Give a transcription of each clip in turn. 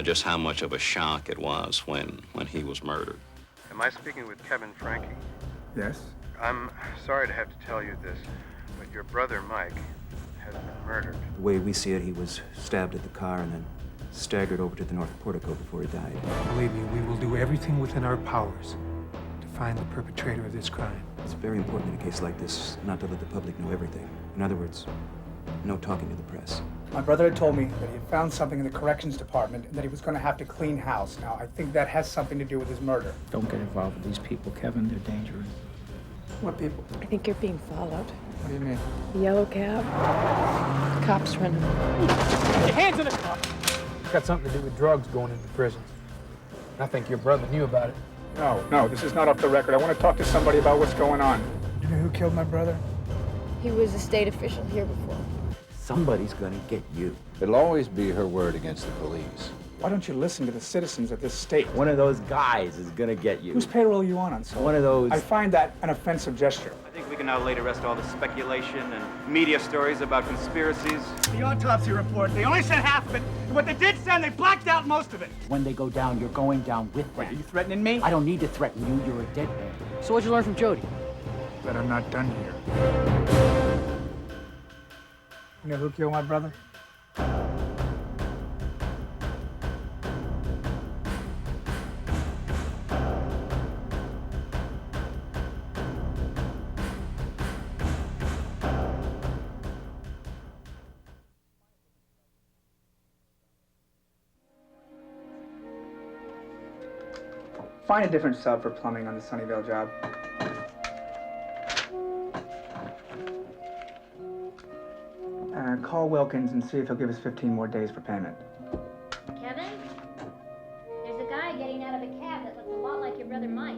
just how much of a shock it was when he was murdered. Am I speaking with Kevin Frankie? Yes? I'm sorry to have to tell you this, but your brother Mike has been murdered. The way we see it, he was stabbed at the car and then staggered over to the north portico before he died. Believe me, we will do everything within our powers to find the perpetrator of this crime. It's very important in a case like this not to let the public know everything. In other words, no talking to the press. My brother had told me that he had found something in the corrections department and that he was going to have to clean house. Now, I think that has something to do with his murder. Don't get involved with these people, Kevin. They're dangerous. What people? I think you're being followed. What do you mean? The yellow cab. The cops running. Put your hands in the car! It's got something to do with drugs going into prisons. I think your brother knew about it. No, this is not off the record. I want to talk to somebody about what's going on. Do you know who killed my brother? He was a state official here before. Somebody's gonna get you. It'll always be her word against the police. Why don't you listen to the citizens of this state? One of those guys is gonna get you. Whose payroll are you on, sir? One of those... I find that an offensive gesture. I think we can now lay to rest all the speculation and media stories about conspiracies. The autopsy report, they only said half of it. And what they did send, they blacked out most of it. When they go down, you're going down with them. What, are you threatening me? I don't need to threaten you. You're a dead man. So what'd you learn from Jodie? But I'm not done here. You know who killed my brother? Find a different sub for plumbing on the Sunnyvale job. Call Wilkins and see if he'll give us 15 more days for payment. Kevin? There's a guy getting out of a cab that looks a lot like your brother Mike.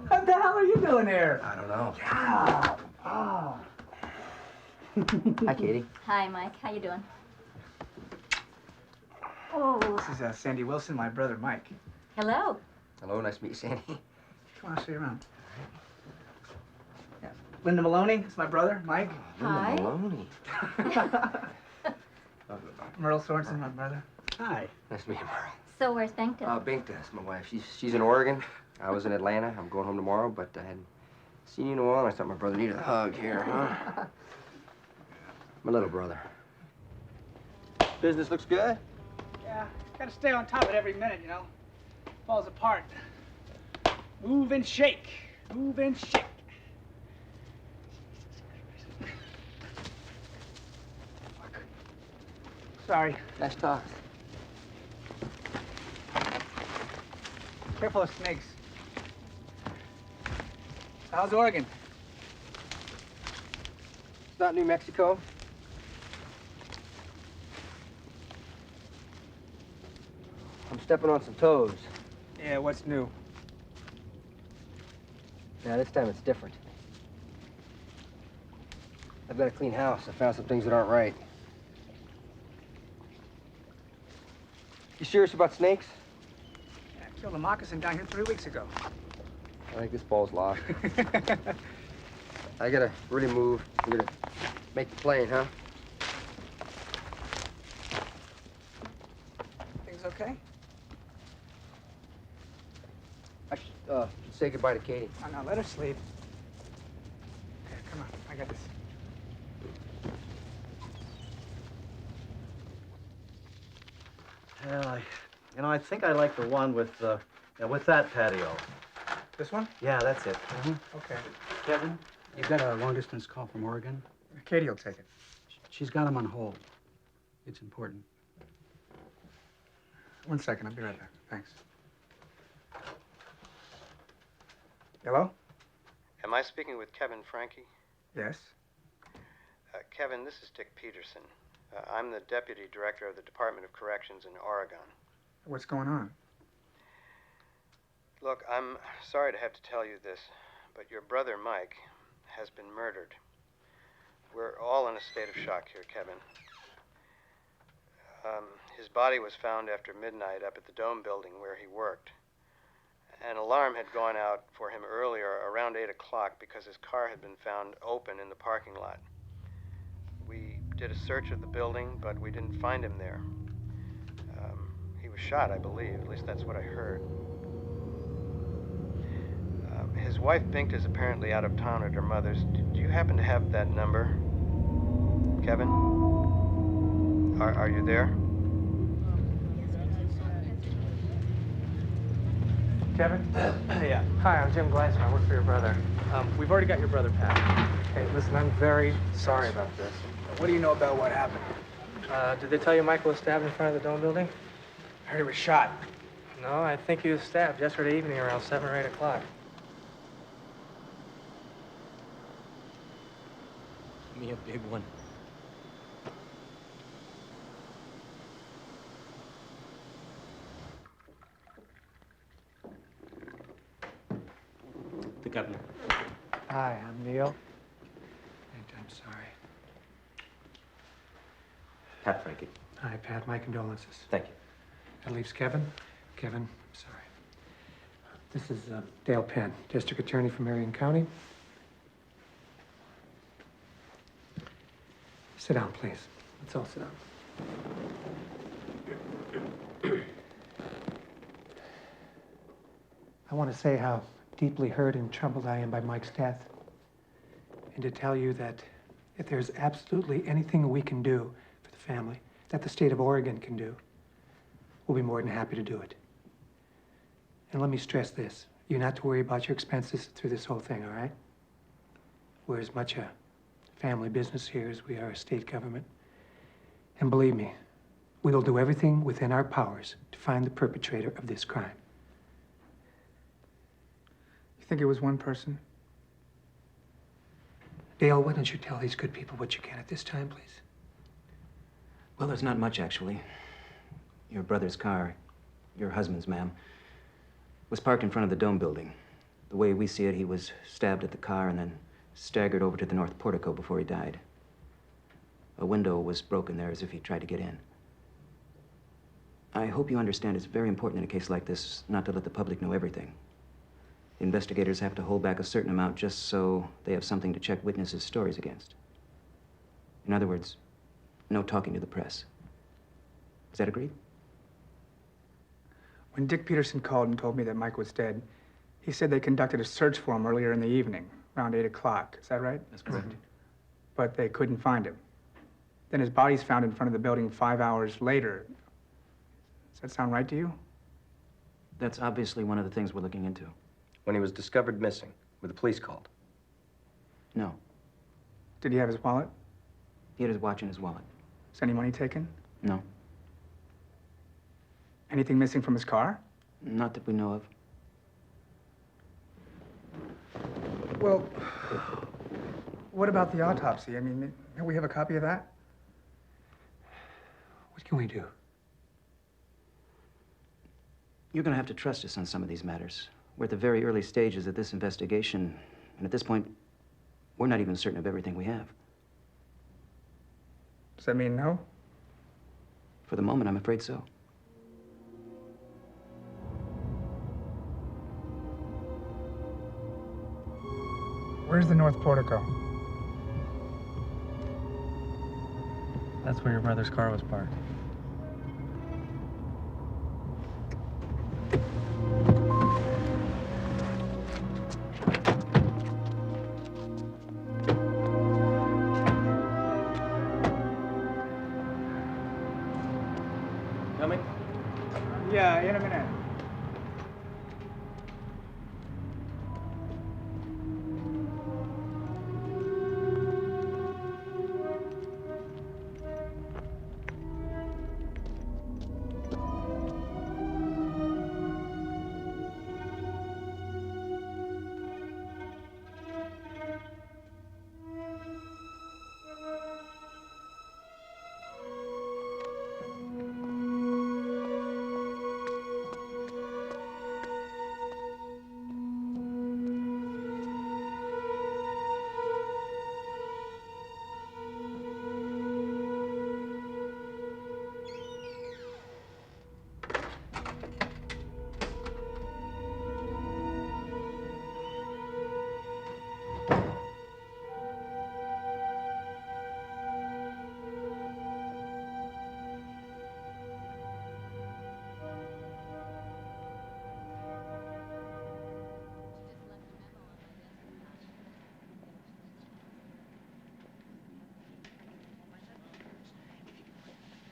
What the hell are you doing here? I don't know. Oh. Hi, Katie. Hi, Mike. How you doing? Oh, this is Sandy Wilson, my brother Mike. Hello. Hello, nice to meet you, Sandy. Come on, I'll show you around. Yeah. Linda Maloney, it's my brother, Mike. Hi. Maloney. Merle Sorensen, my brother. Hi. Nice to meet you, Merle. So where's Bengta? Bingta, that's my wife. She's in Oregon. I was in Atlanta. I'm going home tomorrow, but I hadn't seen you in a while, and I thought my brother needed a hug here, huh? My little brother. Business looks good? Yeah, gotta stay on top of it every minute, you know. Falls apart. Move and shake. Move and shake. Sorry. Nice talk. Careful of snakes. How's Oregon? It's not New Mexico. I'm stepping on some toes. Yeah, what's new? Yeah, this time it's different. I've got a clean house. I found some things that aren't right. You serious about snakes? Yeah, I killed a moccasin down here 3 weeks ago. I think this ball's lost. I gotta really move. We're gonna make the plane, huh? Things okay? I should say goodbye to Katie. Oh, no, let her sleep. Yeah, come on, I got this. Well, I think I like the one with that patio. This one? Yeah, that's it. Okay. Kevin, you've got a long-distance call from Oregon. Katie will take it. She's got him on hold. It's important. 1 second, I'll be right back. Thanks. Hello? Am I speaking with Kevin Frankie? Yes? Kevin, this is Dick Peterson. I'm the Deputy Director of the Department of Corrections in Oregon. What's going on? Look, I'm sorry to have to tell you this, but your brother Mike has been murdered. We're all in a state of shock here, Kevin. His body was found after midnight up at the Dome building where he worked. An alarm had gone out for him earlier, around 8 o'clock, because his car had been found open in the parking lot. We did a search of the building, but we didn't find him there. He was shot, I believe. At least that's what I heard. His wife, Binkt, is apparently out of town at her mother's. Do you happen to have that number? Kevin? Are you there? Kevin? Yeah. Hi, I'm Jim Gleason. I work for your brother. We've already got your brother Pat. Hey, listen, I'm very sorry about this. What do you know about what happened? Did they tell you Michael was stabbed in front of the Dome building? I heard he was shot. No, I think he was stabbed yesterday evening around 7 or 8 o'clock. Me a big one. The governor. Hi, I'm Neil. I'm sorry. Pat Frankie. Hi, Pat. My condolences. Thank you. That leaves Kevin. Kevin, I'm sorry. This is Dale Penn, District Attorney for Marion County. Sit down, please. Let's all sit down. I want to say how deeply hurt and troubled I am by Mike's death, and to tell you that if there's absolutely anything we can do for the family, that the state of Oregon can do, we'll be more than happy to do it. And let me stress this. You're not to worry about your expenses through this whole thing, all right? We're as much a family business here as we are a state government. And believe me, we will do everything within our powers to find the perpetrator of this crime. You think it was one person? Dale, why don't you tell these good people what you can at this time, please? Well, there's not much, actually. Your brother's car, your husband's, ma'am, was parked in front of the Dome building. The way we see it, he was stabbed at the car and then staggered over to the north portico before he died. A window was broken there as if he tried to get in. I hope you understand it's very important in a case like this not to let the public know everything. The investigators have to hold back a certain amount just so they have something to check witnesses' stories against. In other words, no talking to the press. Is that agreed? When Dick Peterson called and told me that Mike was dead, he said they conducted a search for him earlier in the evening, around 8 o'clock. Is that right? That's correct. But they couldn't find him. Then his body's found in front of the building 5 hours later. Does that sound right to you? That's obviously one of the things we're looking into. When he was discovered missing, were the police called? No. Did he have his wallet? He had his watch in his wallet. Is any money taken? No. Anything missing from his car? Not that we know of. Well, what about the autopsy? I mean, may we have a copy of that? What can we do? You're going to have to trust us on some of these matters. We're at the very early stages of this investigation, and at this point, we're not even certain of everything we have. Does that mean no? For the moment, I'm afraid so. Where's the north portico? That's where your brother's car was parked. Coming? Yeah, in a minute.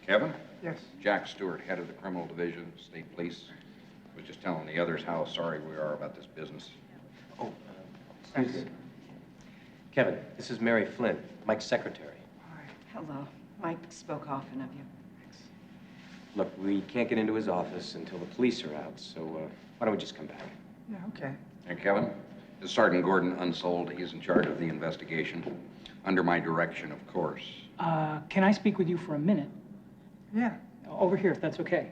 Kevin? Yes. Jack Stewart, head of the criminal division, state police. Was just telling the others how sorry we are about this business. Oh, excuse me. Kevin, this is Mary Flynn, Mike's secretary. Hello. Mike spoke often of you. Look, we can't get into his office until the police are out, so why don't we just come back? Yeah, okay. And Kevin, this is Sergeant Gordon Unsold. He's in charge of the investigation. Under my direction, of course. Can I speak with you for a minute? Yeah. Over here, if that's okay.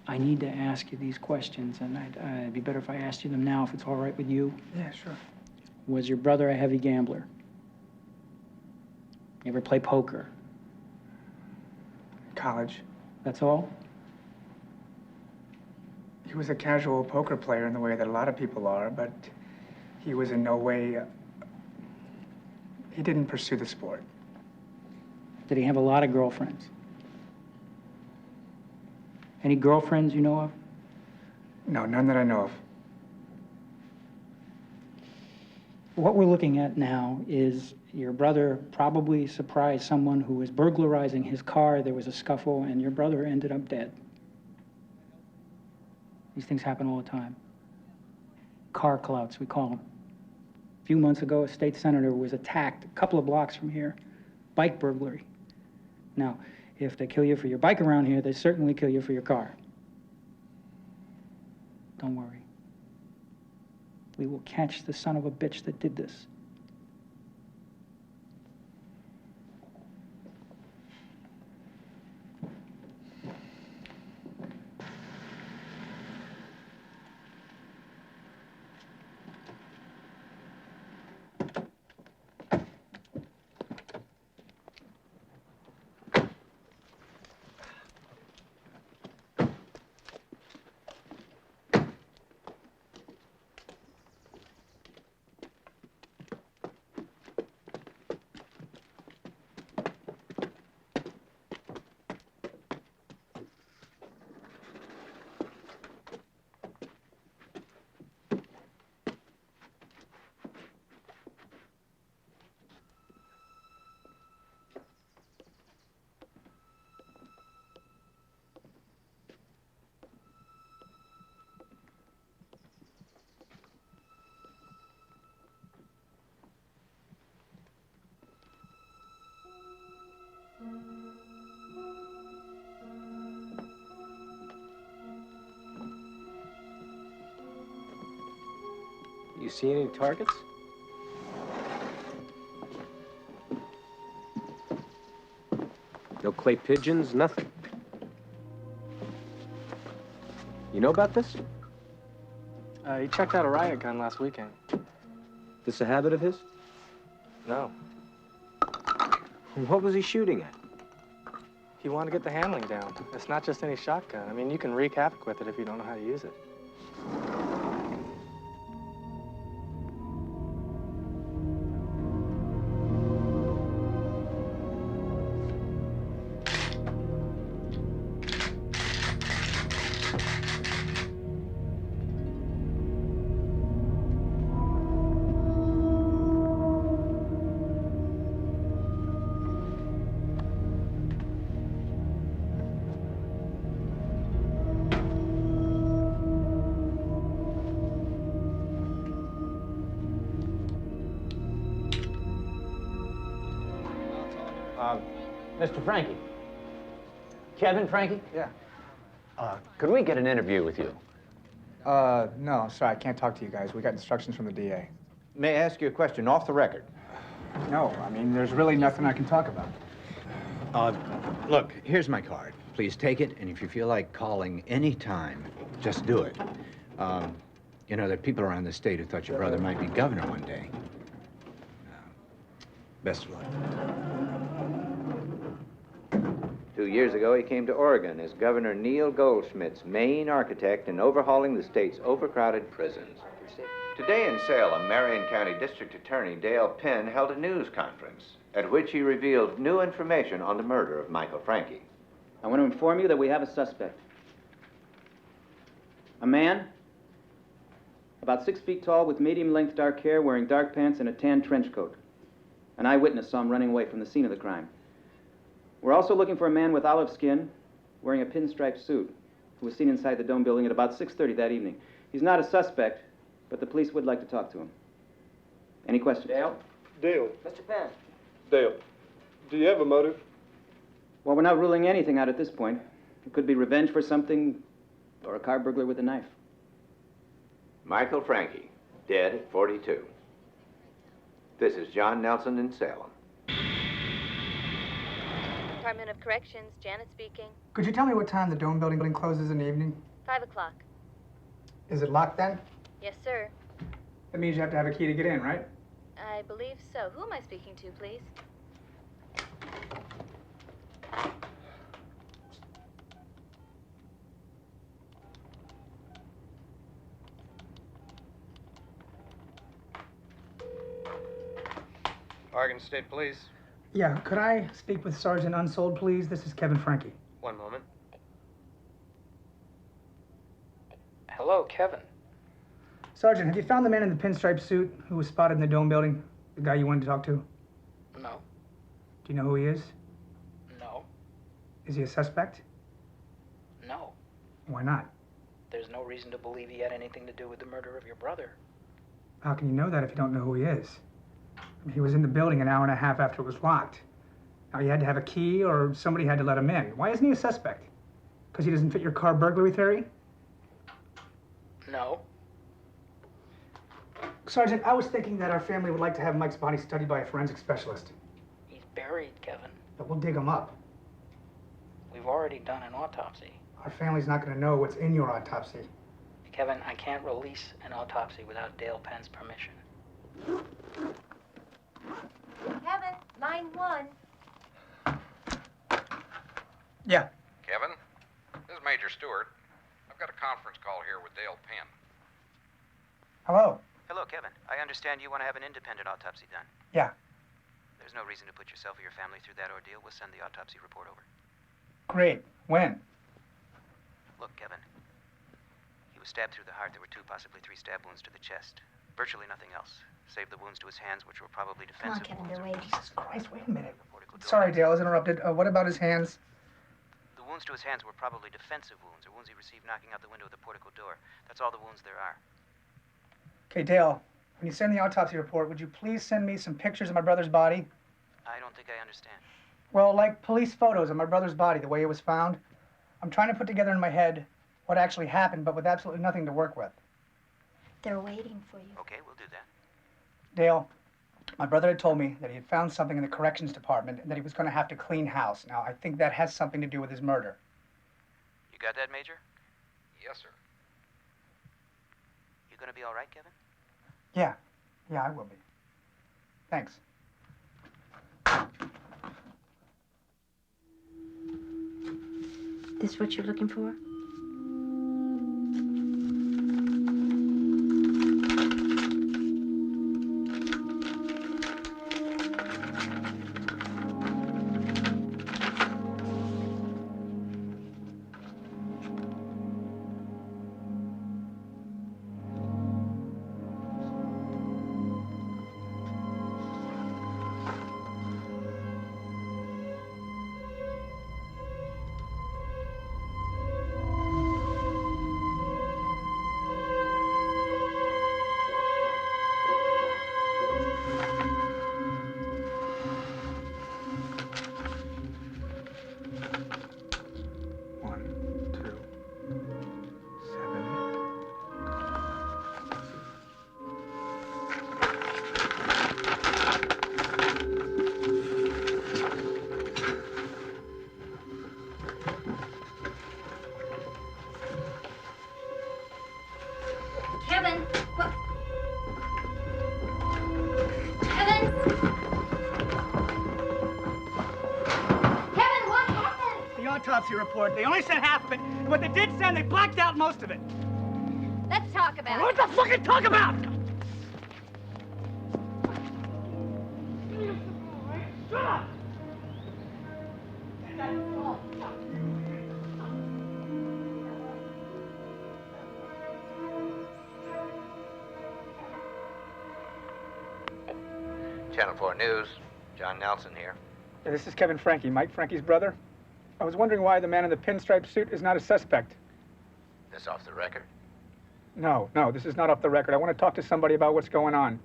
I need to ask you these questions, and it'd be better if I asked you them now, if it's all right with you. Yeah, sure. Was your brother a heavy gambler? You ever play poker? College. That's all? He was a casual poker player in the way that a lot of people are, but he was in no way... he didn't pursue the sport. Did he have a lot of girlfriends? Any girlfriends you know of? No, none that I know of. What we're looking at now is your brother probably surprised someone who was burglarizing his car. There was a scuffle, and your brother ended up dead. These things happen all the time. Car clouts, we call them. A few months ago, a state senator was attacked a couple of blocks from here. Bike burglary. Now, if they kill you for your bike around here, they certainly kill you for your car. Don't worry. We will catch the son of a bitch that did this. You see any targets? No clay pigeons, nothing. You know about this? He checked out a riot gun last weekend. This a habit of his? No. What was he shooting at? He wanted to get the handling down. It's not just any shotgun. I mean, you can wreak havoc with it if you don't know how to use it. Mr. Frankie. Kevin Frankie? Yeah. Could we get an interview with you? No, sorry, I can't talk to you guys. We got instructions from the DA. May I ask you a question off the record? No, I mean, there's really nothing I can talk about. Look, here's my card. Please take it, and if you feel like calling any time, just do it. You know, there are people around the state who thought your brother might be governor one day. Best of luck. 2 years ago, he came to Oregon as Governor Neil Goldschmidt's main architect in overhauling the state's overcrowded prisons. Today in Salem, Marion County District Attorney Dale Penn held a news conference at which he revealed new information on the murder of Michael Frankie. I want to inform you that we have a suspect. A man About 6 feet tall with medium-length dark hair, wearing dark pants and a tan trench coat. An eyewitness saw him running away from the scene of the crime. We're also looking for a man with olive skin, wearing a pinstripe suit, who was seen inside the Dome building at about 6:30 that evening. He's not a suspect, but the police would like to talk to him. Any questions? Dale? Dale. Mr. Penn. Dale, do you have a motive? Well, we're not ruling anything out at this point. It could be revenge for something, or a car burglar with a knife. Michael Frankie, dead at 42. This is John Nelson in Salem. Department of Corrections, Janet speaking. Could you tell me what time the Dome building closes in the evening? 5 o'clock. Is it locked then? Yes, sir. That means you have to have a key to get in, right? I believe so. Who am I speaking to, please? Oregon State Police. Yeah, could I speak with Sergeant Unsold, please? This is Kevin Frankie. One moment. Hello, Kevin. Sergeant, have you found the man in the pinstripe suit who was spotted in the Dome building? The guy you wanted to talk to? No. Do you know who he is? No. Is he a suspect? No. Why not? There's no reason to believe he had anything to do with the murder of your brother. How can you know that if you don't know who he is? I mean, he was in the building an hour and a half after it was locked. Now, he had to have a key or somebody had to let him in. Why isn't he a suspect? Because he doesn't fit your car burglary theory? No. Sergeant, I was thinking that our family would like to have Mike's body studied by a forensic specialist. He's buried, Kevin. But we'll dig him up. We've already done an autopsy. Our family's not going to know what's in your autopsy. Kevin, I can't release an autopsy without Dale Penn's permission. Kevin, line 1. Yeah. Kevin, this is Major Stewart. I've got a conference call here with Dale Penn. Hello. Hello, Kevin. I understand you want to have an independent autopsy done. Yeah. There's no reason to put yourself or your family through that ordeal. We'll send the autopsy report over. Great. When? Look, Kevin. He was stabbed through the heart. There were 2, possibly 3 stab wounds to the chest. Virtually nothing else. Save the wounds to his hands, which were probably defensive. Come on, Kevin, they're waiting. Jesus Christ, wait a minute. Sorry, Dale, I was interrupted. What about his hands? The wounds to his hands were probably defensive wounds, or wounds he received knocking out the window of the portico door. That's all the wounds there are. Okay, Dale, when you send the autopsy report, would you please send me some pictures of my brother's body? I don't think I understand. Well, like police photos of my brother's body, the way it was found. I'm trying to put together in my head what actually happened, but with absolutely nothing to work with. They're waiting for you. Okay, we'll do that. Dale, my brother had told me that he had found something in the corrections department and that he was going to have to clean house. Now, I think that has something to do with his murder. You got that, Major? Yes, sir. You gonna be all right, Kevin? Yeah, I will be. Thanks. This what you're looking for? Kevin! What? Kevin! Kevin, what happened? The autopsy report, they only sent half of it, and what they did send, they blacked out most of it. Let's talk about What the fucking talk about? Shut up! Channel 4 News. John Nelson here. Yeah, this is Kevin Frankie, Mike Frankie's brother. I was wondering why the man in the pinstripe suit is not a suspect. This off the record? No, this is not off the record. I want to talk to somebody about what's going on.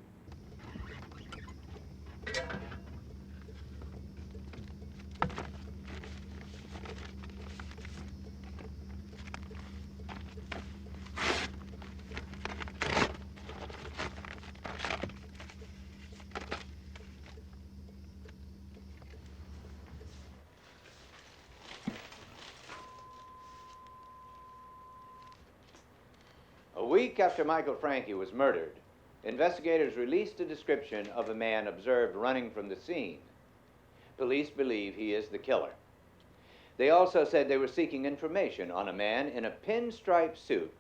A week after Michael Frankie was murdered, investigators released a description of a man observed running from the scene. Police believe he is the killer. They also said they were seeking information on a man in a pinstripe suit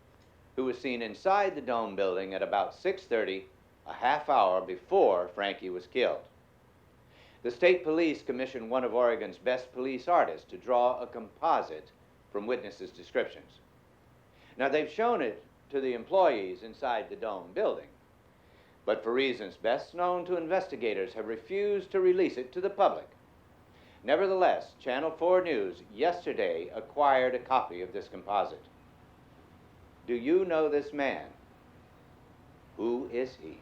who was seen inside the Dome building at about 6:30, a half hour before Frankie was killed. The state police commissioned one of Oregon's best police artists to draw a composite from witnesses' descriptions. Now, they've shown it to the employees inside the Dome building, but for reasons best known to investigators have refused to release it to the public. Nevertheless, Channel 4 News yesterday acquired a copy of this composite. Do you know this man? Who is he?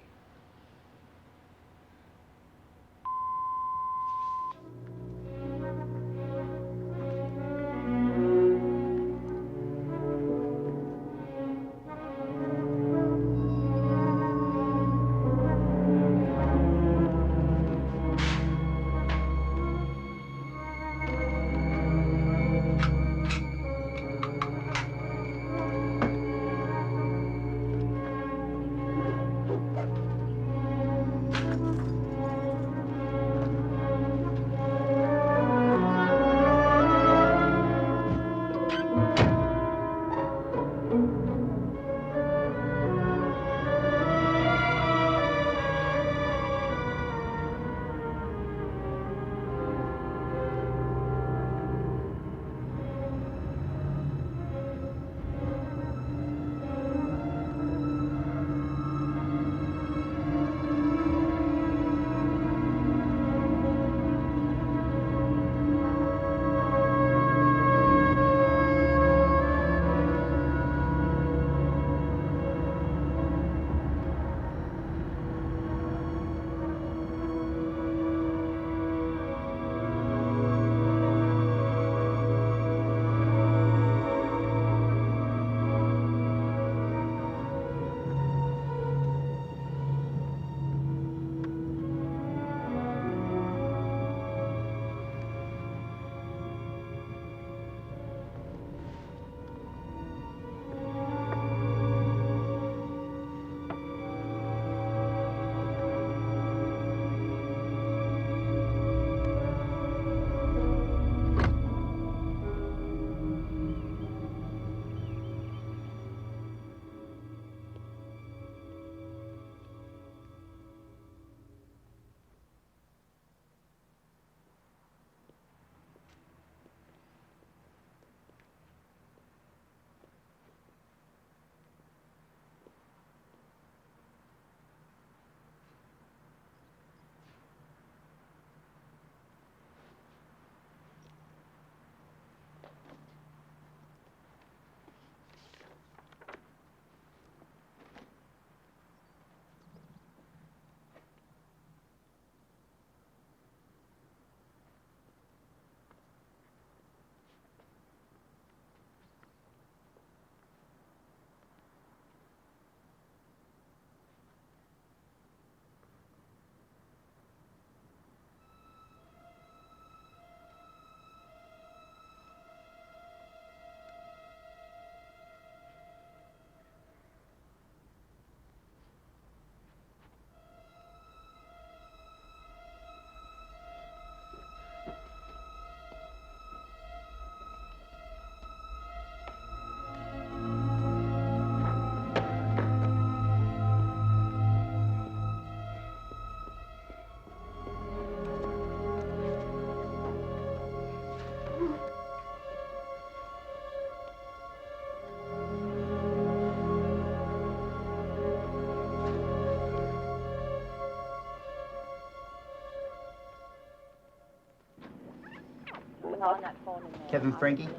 on that phone in there. Kevin Frankie? He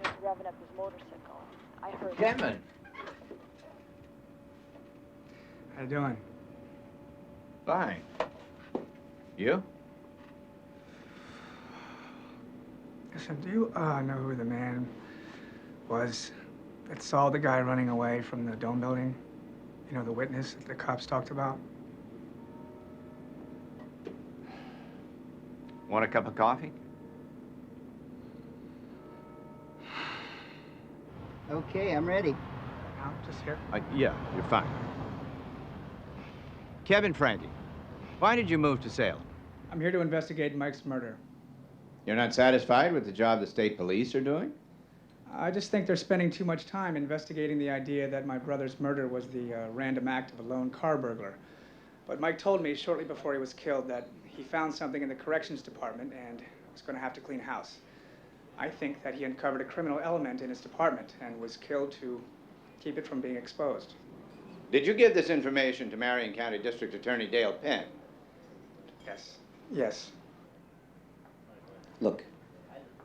was revving up his motorcycle. I heard Kevin! How you doing? Fine. You? Listen, do you know who the man was that saw the guy running away from the dome building? You know, the witness that the cops talked about? Want a cup of coffee? Okay, I'm ready. No, just here. Yeah, you're fine. Kevin Frankie, why did you move to Salem? I'm here to investigate Mike's murder. You're not satisfied with the job the state police are doing? I just think they're spending too much time investigating the idea that my brother's murder was the random act of a lone car burglar. But Mike told me shortly before he was killed that he found something in the corrections department and was going to have to clean house. I think that he uncovered a criminal element in his department and was killed to keep it from being exposed. Did you give this information to Marion County District Attorney Dale Penn? Yes. Yes. Look,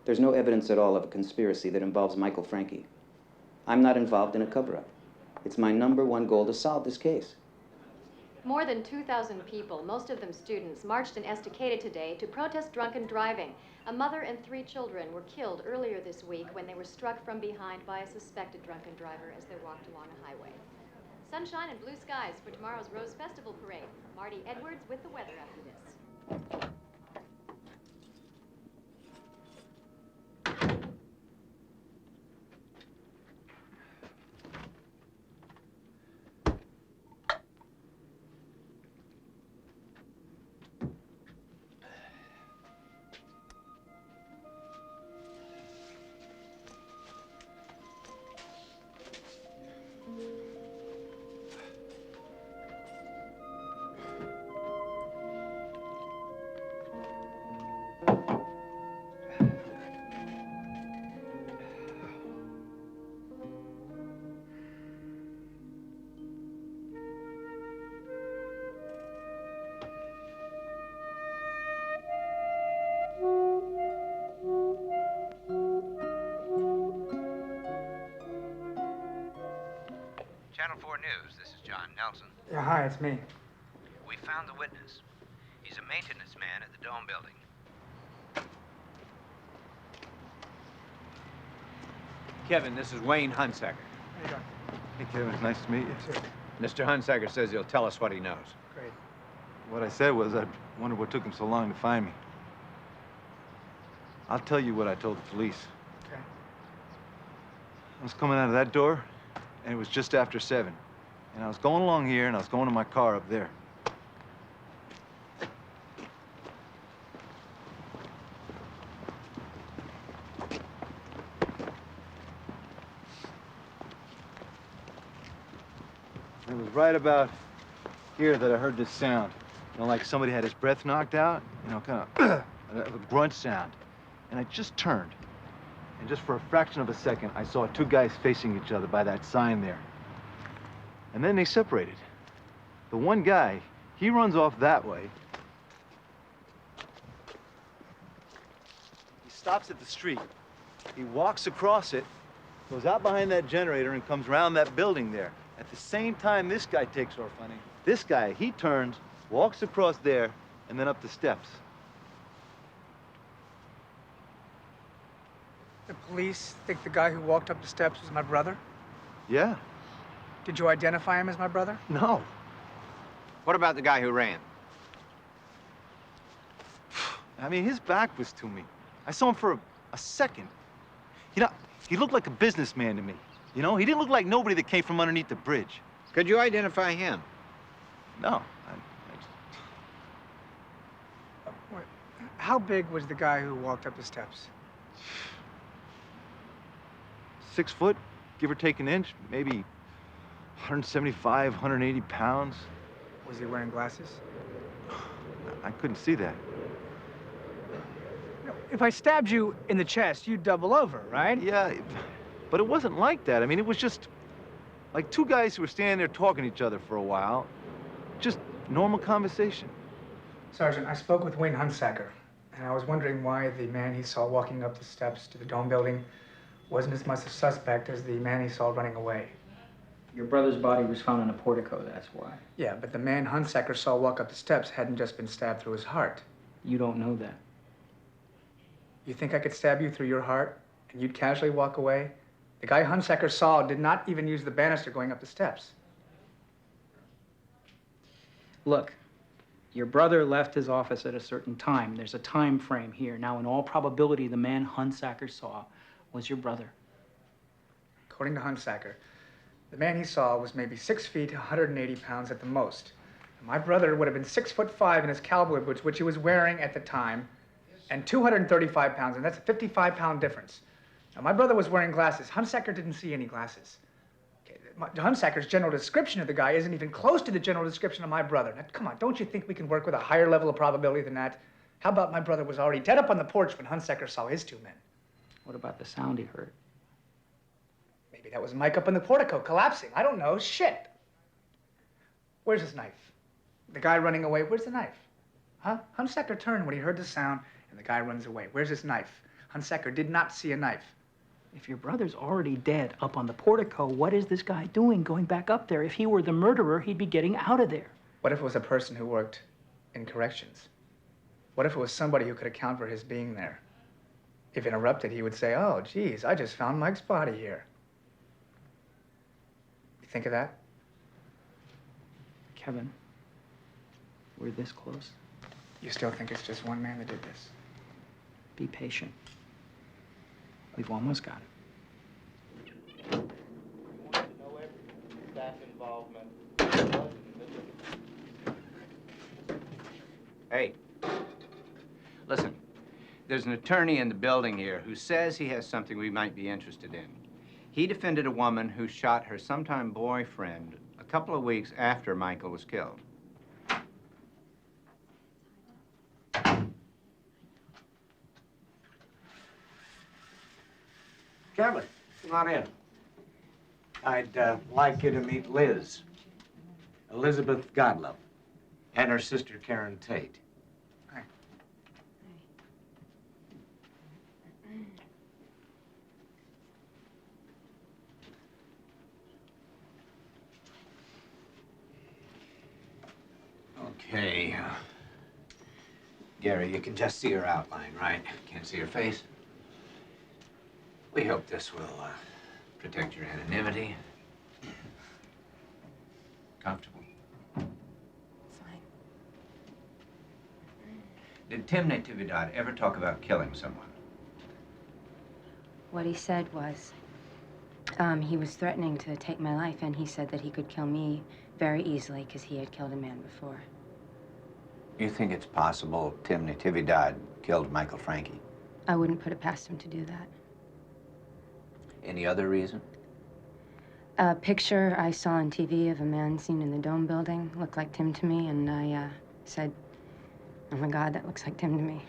there's no evidence at all of a conspiracy that involves Michael Frankie. I'm not involved in a cover-up. It's my #1 goal to solve this case. More than 2,000 people, most of them students, marched in Estacada today to protest drunken driving. A mother and 3 children were killed earlier this week when they were struck from behind by a suspected drunken driver as they walked along a highway. Sunshine and blue skies for tomorrow's Rose Festival Parade. Marty Edwards with the weather after this. Channel 4 News, this is John Nelson. Yeah, hi, it's me. We found the witness. He's a maintenance man at the Dome building. Kevin, this is Wayne Hunsaker. How you doing? Hey, Kevin, nice to meet you. Mr. Hunsaker says he'll tell us what he knows. Great. What I said was I wondered what took him so long to find me. I'll tell you what I told the police. Okay. I was coming out of that door, and it was just after 7. And I was going along here, and I was going to my car up there. It was right about here that I heard this sound. You know, like somebody had his breath knocked out, you know, kind of a grunt sound. And I just turned. And just for a fraction of a second, I saw 2 guys facing each other by that sign there. And then they separated. The one guy, he runs off that way. He stops at the street. He walks across it, goes out behind that generator, and comes around that building there. At the same time this guy takes off running, this guy, he turns, walks across there, and then up the steps. The police think the guy who walked up the steps was my brother? Yeah. Did you identify him as my brother? No. What about the guy who ran? I mean, his back was to me. I saw him for a second. You know, he looked like a businessman to me. You know, he didn't look like nobody that came from underneath the bridge. Could you identify him? No. How big was the guy who walked up the steps? 6 foot, give or take an inch, maybe 175, 180 pounds. Was he wearing glasses? I couldn't see that. If I stabbed you in the chest, you'd double over, right? Yeah, but it wasn't like that. I mean, it was just like 2 guys who were standing there talking to each other for a while. Just normal conversation. Sergeant, I spoke with Wayne Hunsaker, And I was wondering why the man he saw walking up the steps to the dome building wasn't as much a suspect as the man he saw running away. Your brother's body was found in a portico, that's why. Yeah, but the man Hunsaker saw walk up the steps hadn't just been stabbed through his heart. You don't know that. You think I could stab you through your heart and you'd casually walk away? The guy Hunsaker saw did not even use the banister going up the steps. Look, your brother left his office at a certain time. There's a time frame here. Now, in all probability, the man Hunsaker saw was your brother. According to Hunsaker, the man he saw was maybe 6 feet, 180 pounds at the most. And my brother would have been 6'5" in his cowboy boots, which he was wearing at the time, and 235 pounds, and that's a 55-pound difference. Now, my brother was wearing glasses. Hunsaker didn't see any glasses. Hunsaker's general description of the guy isn't even close to the general description of my brother. Now, come on, don't you think we can work with a higher level of probability than that? How about my brother was already dead up on the porch when Hunsaker saw his two men? What about the sound he heard? Maybe that was Mike up in the portico collapsing. I don't know. Shit. Where's his knife? The guy running away, where's the knife? Huh? Hunsaker turned when he heard the sound, and the guy runs away. Where's his knife? Hunsaker did not see a knife. If your brother's already dead up on the portico, what is this guy doing going back up there? If he were the murderer, he'd be getting out of there. What if it was a person who worked in corrections? What if it was somebody who could account for his being there? If interrupted, he would say, oh, geez, I just found Mike's body here. You think of that? Kevin, we're this close. You still think it's just one man that did this? Be patient. We've almost got it. We want to know everything. Staff involvement. Hey, listen. There's an attorney in the building here who says he has something we might be interested in. He defended a woman who shot her sometime boyfriend a couple of weeks after Michael was killed. Kevin, come on in. I'd like you to meet Liz, Elizabeth Godlove, and her sister Karen Tate. Hi. Okay. Gary, you can just see her outline, right? Can't see her face. We hope this will protect your anonymity. Comfortable? Fine. Did Tim Natividad ever talk about killing someone? What he said was, he was threatening to take my life, and he said that he could kill me very easily because he had killed a man before. You think it's possible Tim Natividad killed Michael Frankie? I wouldn't put it past him to do that. Any other reason? A picture I saw on TV of a man seen in the Dome building looked like Tim to me, and I said, oh my God, that looks like Tim to me.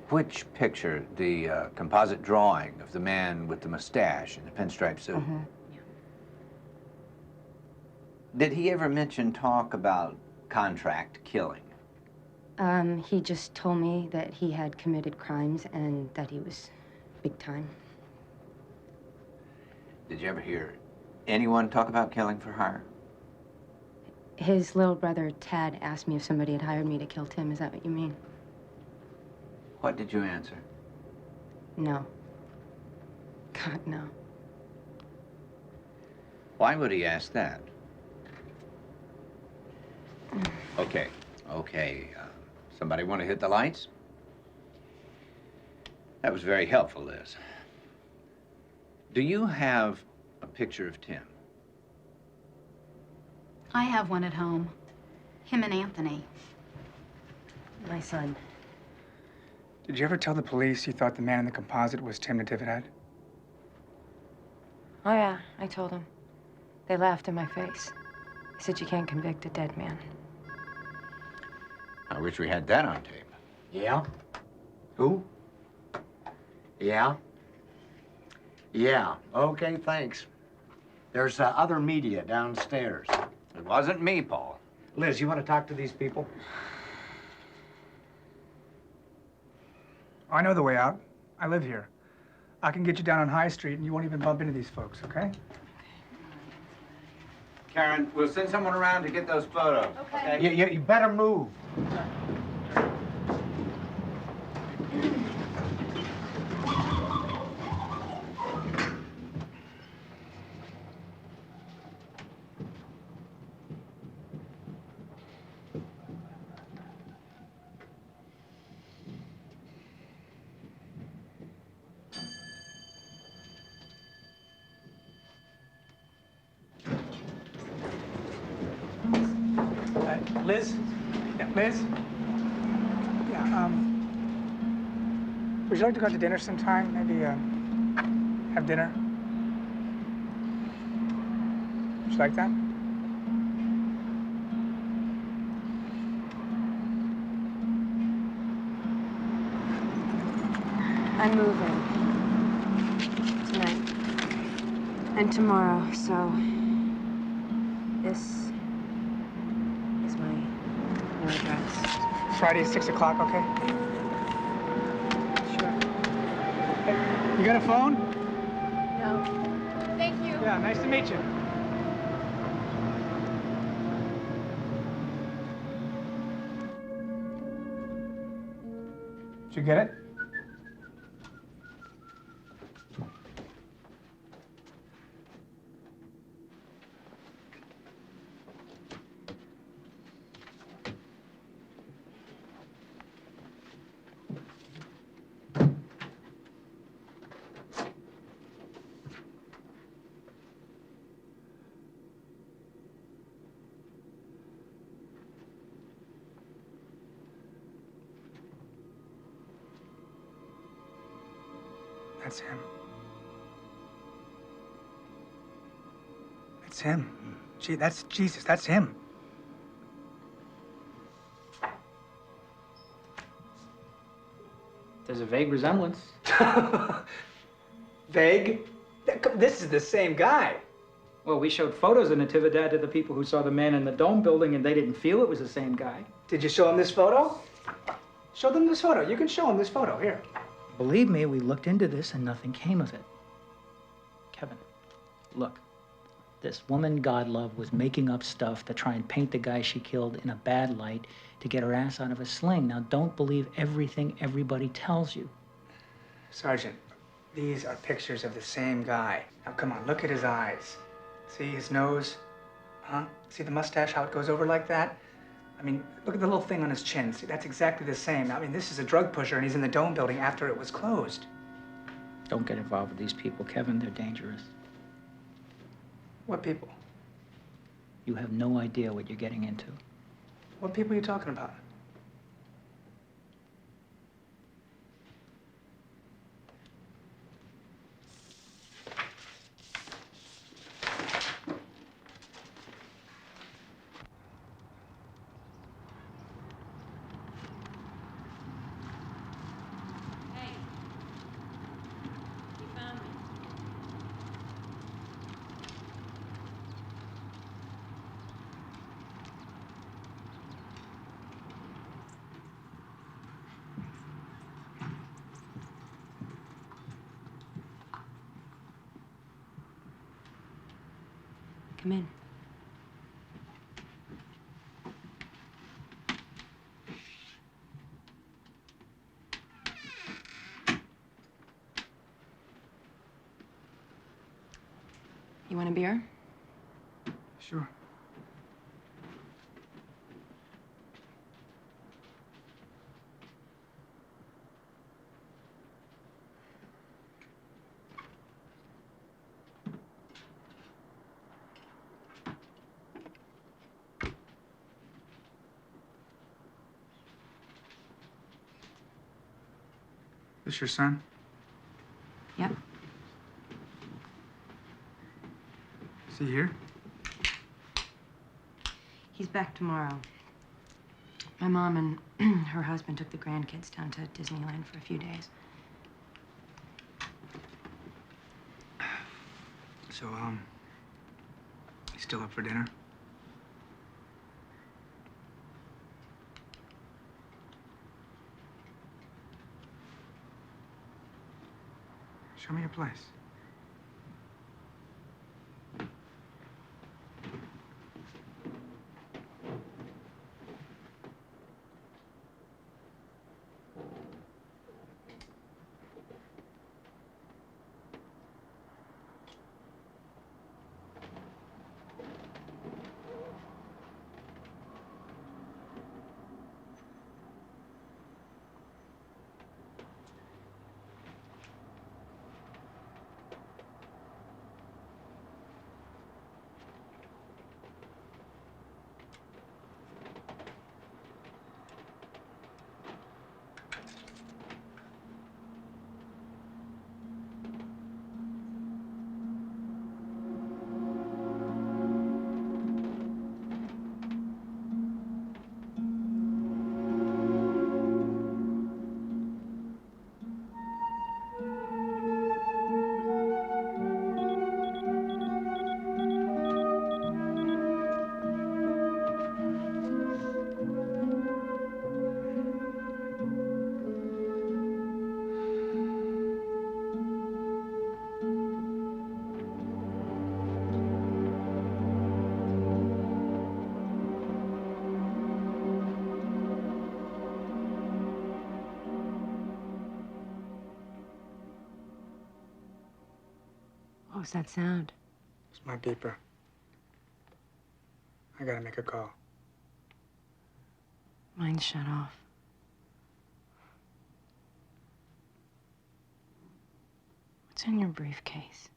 Which picture? The composite drawing of the man with the mustache and the pinstripe suit? Mm-hmm. Yeah. Did he ever mention talk about contract killing? He just told me that he had committed crimes and that he was big time. Did you ever hear anyone talk about killing for hire? His little brother, Tad, asked me if somebody had hired me to kill Tim. Is that what you mean? What did you answer? No. God, no. Why would he ask that? Okay, okay. Somebody want to hit the lights? That was very helpful, Liz. Do you have a picture of Tim? I have one at home. Him and Anthony. My son. Did you ever tell the police you thought the man in the composite was Tim Natividad? Oh, yeah, I told him. They laughed in my face. They said you can't convict a dead man. I wish we had that on tape. Yeah? Who? Yeah? Yeah. Okay, thanks. There's other media downstairs. It wasn't me, Paul. Liz, you want to talk to these people? I know the way out. I live here. I can get you down on High Street, and you won't even bump into these folks, okay? Karen, we'll send someone around to get those photos. Okay. You better move. Liz? Yeah, Liz? Yeah, would you like to go out to dinner sometime? Maybe, have dinner? Would you like that? I'm moving tonight and tomorrow, so this is my new address. Friday, 6 o'clock, okay? Sure. Hey, you got a phone? No. Thank you. Yeah, nice to meet you. Did you get it? That's him. That's him. Gee, that's Jesus. That's him. There's a vague resemblance. Vague? This is the same guy. Well, we showed photos of Natividad to the people who saw the man in the dome building, and they didn't feel it was the same guy. Did you show him this photo? Show them this photo. You can show them this photo. Here. Believe me, we looked into this and nothing came of it. Kevin, look. This woman, God love, was making up stuff to try and paint the guy she killed in a bad light to get her ass out of a sling. Now, don't believe everything everybody tells you. Sergeant, these are pictures of the same guy. Now, come on, look at his eyes. See his nose? Huh? See the mustache, how it goes over like that? I mean, look at the little thing on his chin. See, that's exactly the same. I mean, this is a drug pusher, and he's in the dome building after it was closed. Don't get involved with these people, Kevin. They're dangerous. What people? You have no idea what you're getting into. What people are you talking about? Come in. You want a beer? Sure. This your son? Yep. Is he here? He's back tomorrow. My mom and her husband took the grandkids down to Disneyland for a few days. So, you still up for dinner? Show me your place. What was that sound? It's my beeper. I gotta make a call. Mine's shut off. What's in your briefcase?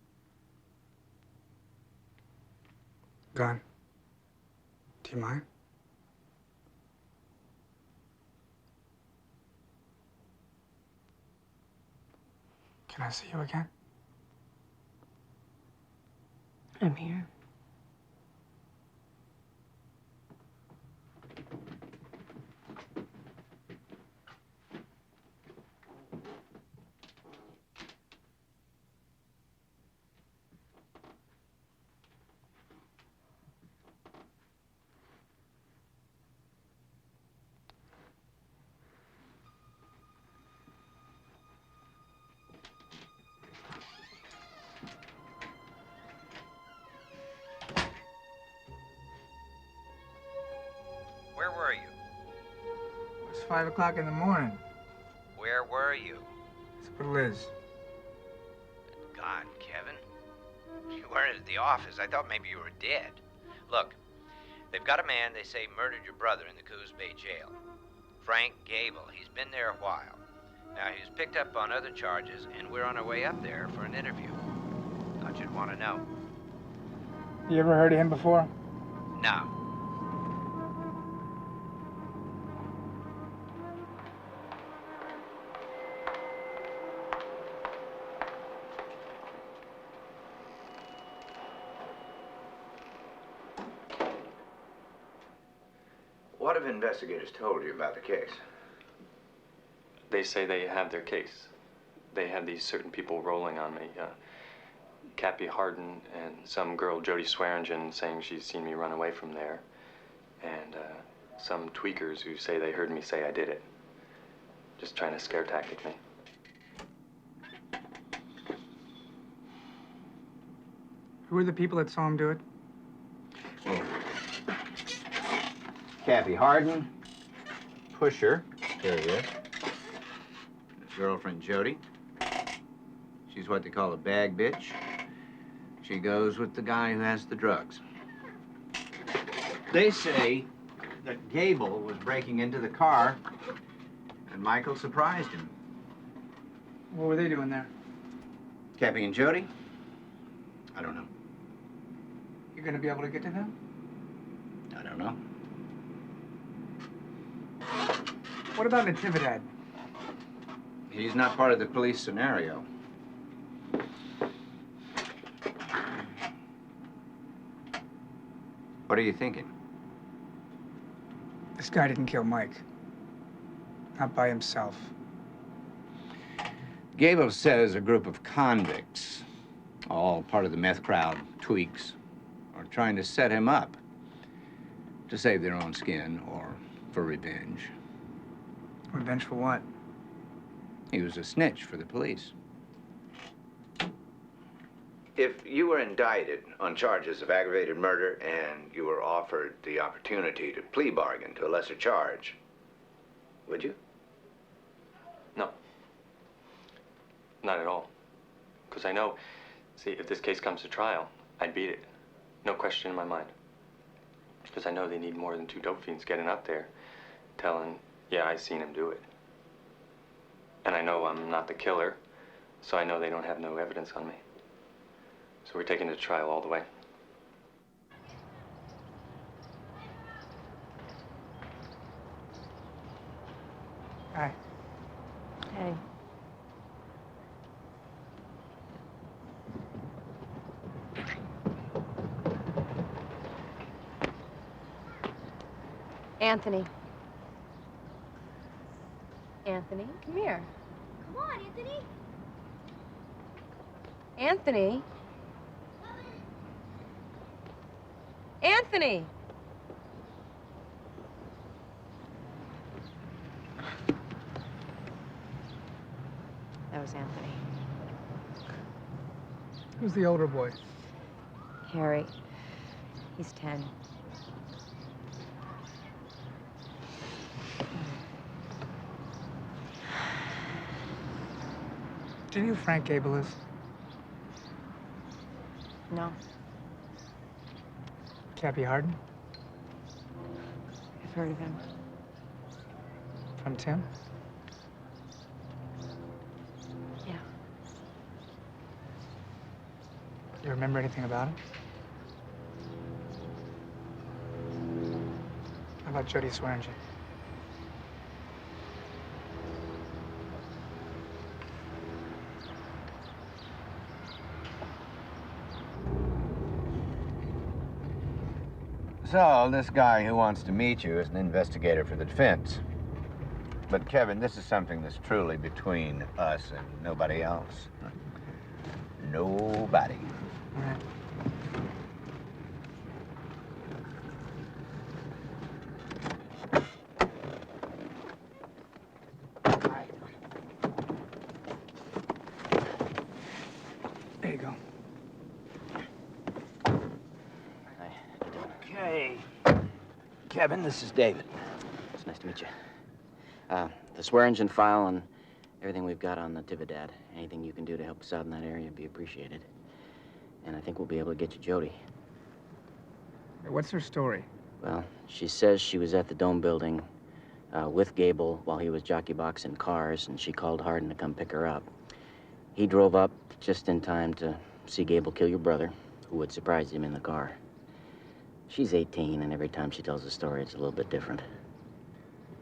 Gunn. Do you mind? Can I see you again? I'm here. Where were you? It's 5 o'clock in the morning. Where were you? It's with Liz. God, Kevin. You weren't at the office. I thought maybe you were dead. Look, they've got a man they say murdered your brother in the Coos Bay jail. Frank Gable. He's been there a while. Now, he was picked up on other charges, and we're on our way up there for an interview. Thought you'd want to know. You ever heard of him before? No. What have investigators told you about the case? They say they have their case. They have these certain people rolling on me. Cappy Harden and some girl, Jodie Swearingen, saying she's seen me run away from there. And some tweakers who say they heard me say I did it. Just trying to scare tactic me. Who are the people that saw him do it? Cappy Harden, Pusher, there he is. His girlfriend Jodie. She's what they call a bag bitch. She goes with the guy who has the drugs. They say that Gable was breaking into the car and Michael surprised him. What were they doing there? Cappy and Jodie? I don't know. You gonna be able to get to them? I don't know. What about Natividad? He's not part of the police scenario. What are you thinking? This guy didn't kill Mike. Not by himself. Gable says a group of convicts, all part of the meth crowd, tweaks, are trying to set him up to save their own skin or for revenge. Revenge for what? He was a snitch for the police. If you were indicted on charges of aggravated murder and you were offered the opportunity to plea bargain to a lesser charge, would you? No. Not at all. Because I know, see, if this case comes to trial, I'd beat it. No question in my mind. Because I know they need more than 2 dope fiends getting up there telling, yeah, I seen him do it. And I know I'm not the killer, so I know they don't have no evidence on me. So we're taking it to trial all the way. Hi. Hey. Anthony. Anthony, come here. Come on, Anthony. Anthony. Anthony. That was Anthony. Who's the older boy? Harry. He's 10. Do you know who Frank Gable is? No. Cappy Harden? I've heard of him. From Tim? Yeah. You remember anything about him? How about Jodie Swearingen? So, this guy who wants to meet you is an investigator for the defense. But, Kevin, this is something that's truly between us and nobody else. Nobody. All right. There you go. Okay. Kevin, this is David. It's nice to meet you. The swear-engine file and everything we've got on the Tividad. Anything you can do to help us out in that area would be appreciated. And I think we'll be able to get you Jodie. What's her story? Well, she says she was at the Dome building with Gable while he was jockey boxing cars, and she called Harden to come pick her up. He drove up just in time to see Gable kill your brother, who had surprised him in the car. She's 18, and every time she tells a story, it's a little bit different.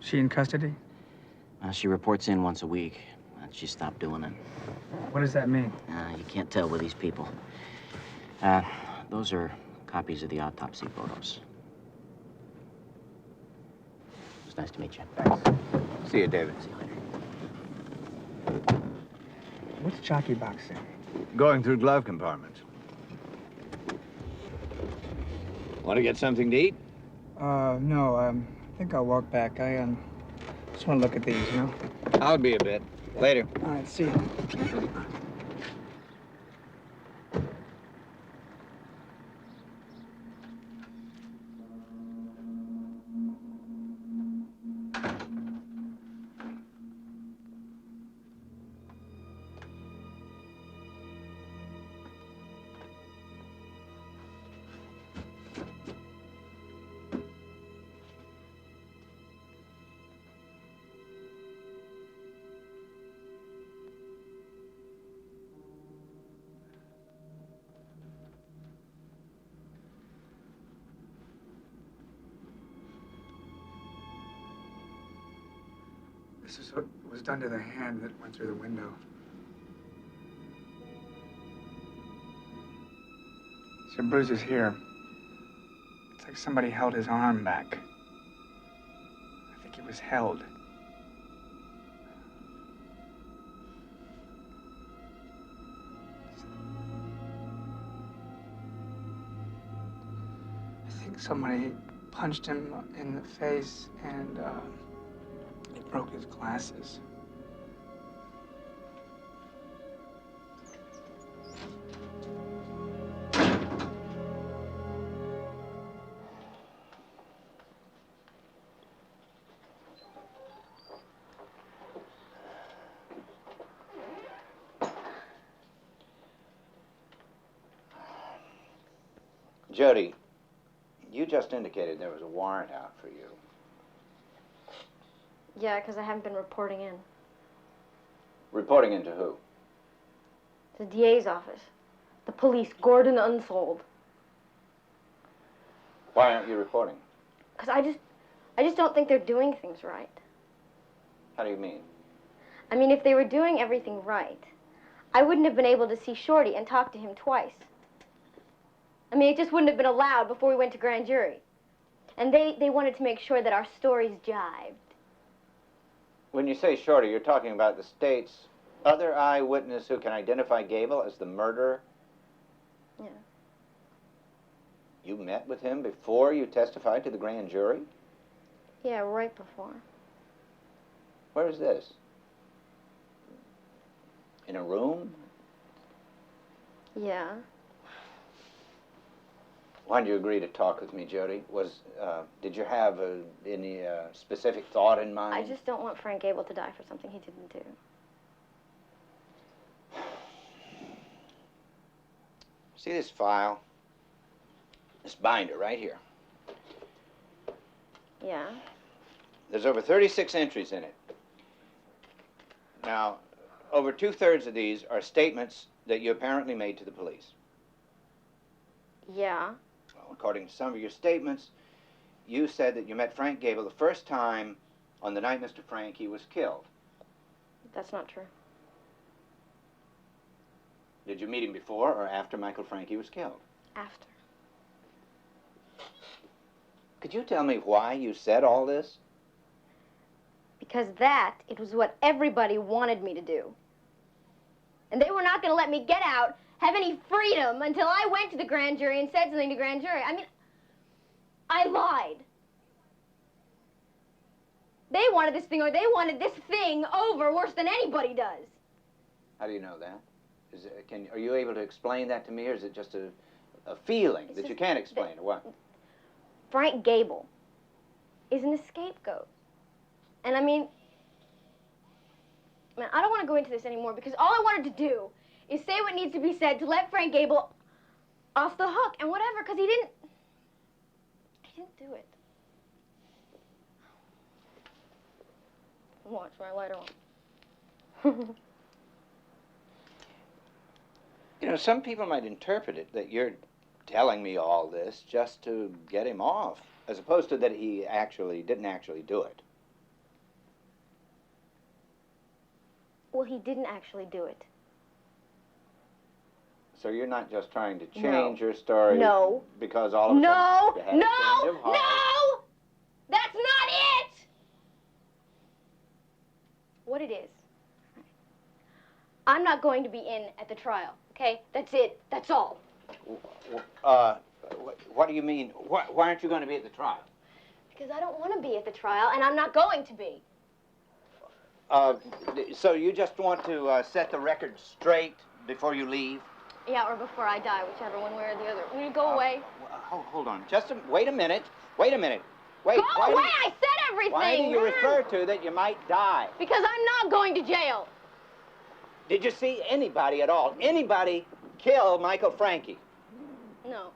She in custody? She reports in once a week, and she stopped doing it. What does that mean? You can't tell with these people. Those are copies of the autopsy photos. It's nice to meet you. Thanks. See you, David. See you later. What's jockey boxing? Going through glove compartments. Want to get something to eat? No, I think I'll walk back. I just want to look at these, you know? I'll be a bit. Later. All right, see you. This is what was done to the hand that went through the window. Some bruises here. It's like somebody held his arm back. I think he was held. I think somebody punched him in the face and, it broke his glasses. Jodie, you just indicated there was a warrant out for you. Yeah, because I haven't been reporting in. Reporting into who? The DA's office. The police, Gordon Unsold. Why aren't you reporting? Because I just don't think they're doing things right. How do you mean? I mean, if they were doing everything right, I wouldn't have been able to see Shorty and talk to him twice. I mean, it just wouldn't have been allowed before we went to grand jury. And they wanted to make sure that our stories jived. When you say Shorty, you're talking about the state's other eyewitness who can identify Gable as the murderer? Yeah. You met with him before you testified to the grand jury? Yeah, right before. Where is this? In a room? Yeah. Why did you agree to talk with me, Jodie? Did you have any specific thought in mind? I just don't want Frank Gable to die for something he didn't do. See this file? This binder right here. Yeah. There's over 36 entries in it. Now, over 2/3 of these are statements that you apparently made to the police. Yeah. Well, according to some of your statements, you said that you met Frank Gable the first time on the night Mr. Frankie was killed. That's not true. Did you meet him before or after Michael Frankie was killed? After. Could you tell me why you said all this? Because it was what everybody wanted me to do. And they were not going to let me get out, have any freedom, until I went to the grand jury and said something to grand jury. I mean, I lied. They wanted this thing, or they wanted this thing over worse than anybody does. How do you know that? Are you able to explain that to me, or is it just a feeling that you can't explain, or what? Frank Gable is an scapegoat. And I mean, man, I don't want to go into this anymore because all I wanted to do is say what needs to be said to let Frank Gable off the hook and whatever, because he didn't do it. Watch my lighter on. You know, some people might interpret it that you're telling me all this just to get him off, as opposed to that he didn't actually do it. Well, he didn't actually do it. So you're not just trying to change your story? No. Because all of a sudden you had a change of heart. No! That's not it! What it is. I'm not going to be in at the trial, okay? That's it. That's all. What do you mean? Why aren't you going to be at the trial? Because I don't want to be at the trial, and I'm not going to be. So you just want to set the record straight before you leave? Yeah, or before I die, whichever one way or the other. Will you go away? Hold on. Wait a minute. Wait a minute. Wait. Go away! I said everything! Why do you refer to that you might die? Because I'm not going to jail. Did you see anybody at all? Anybody kill Michael Frankie? No.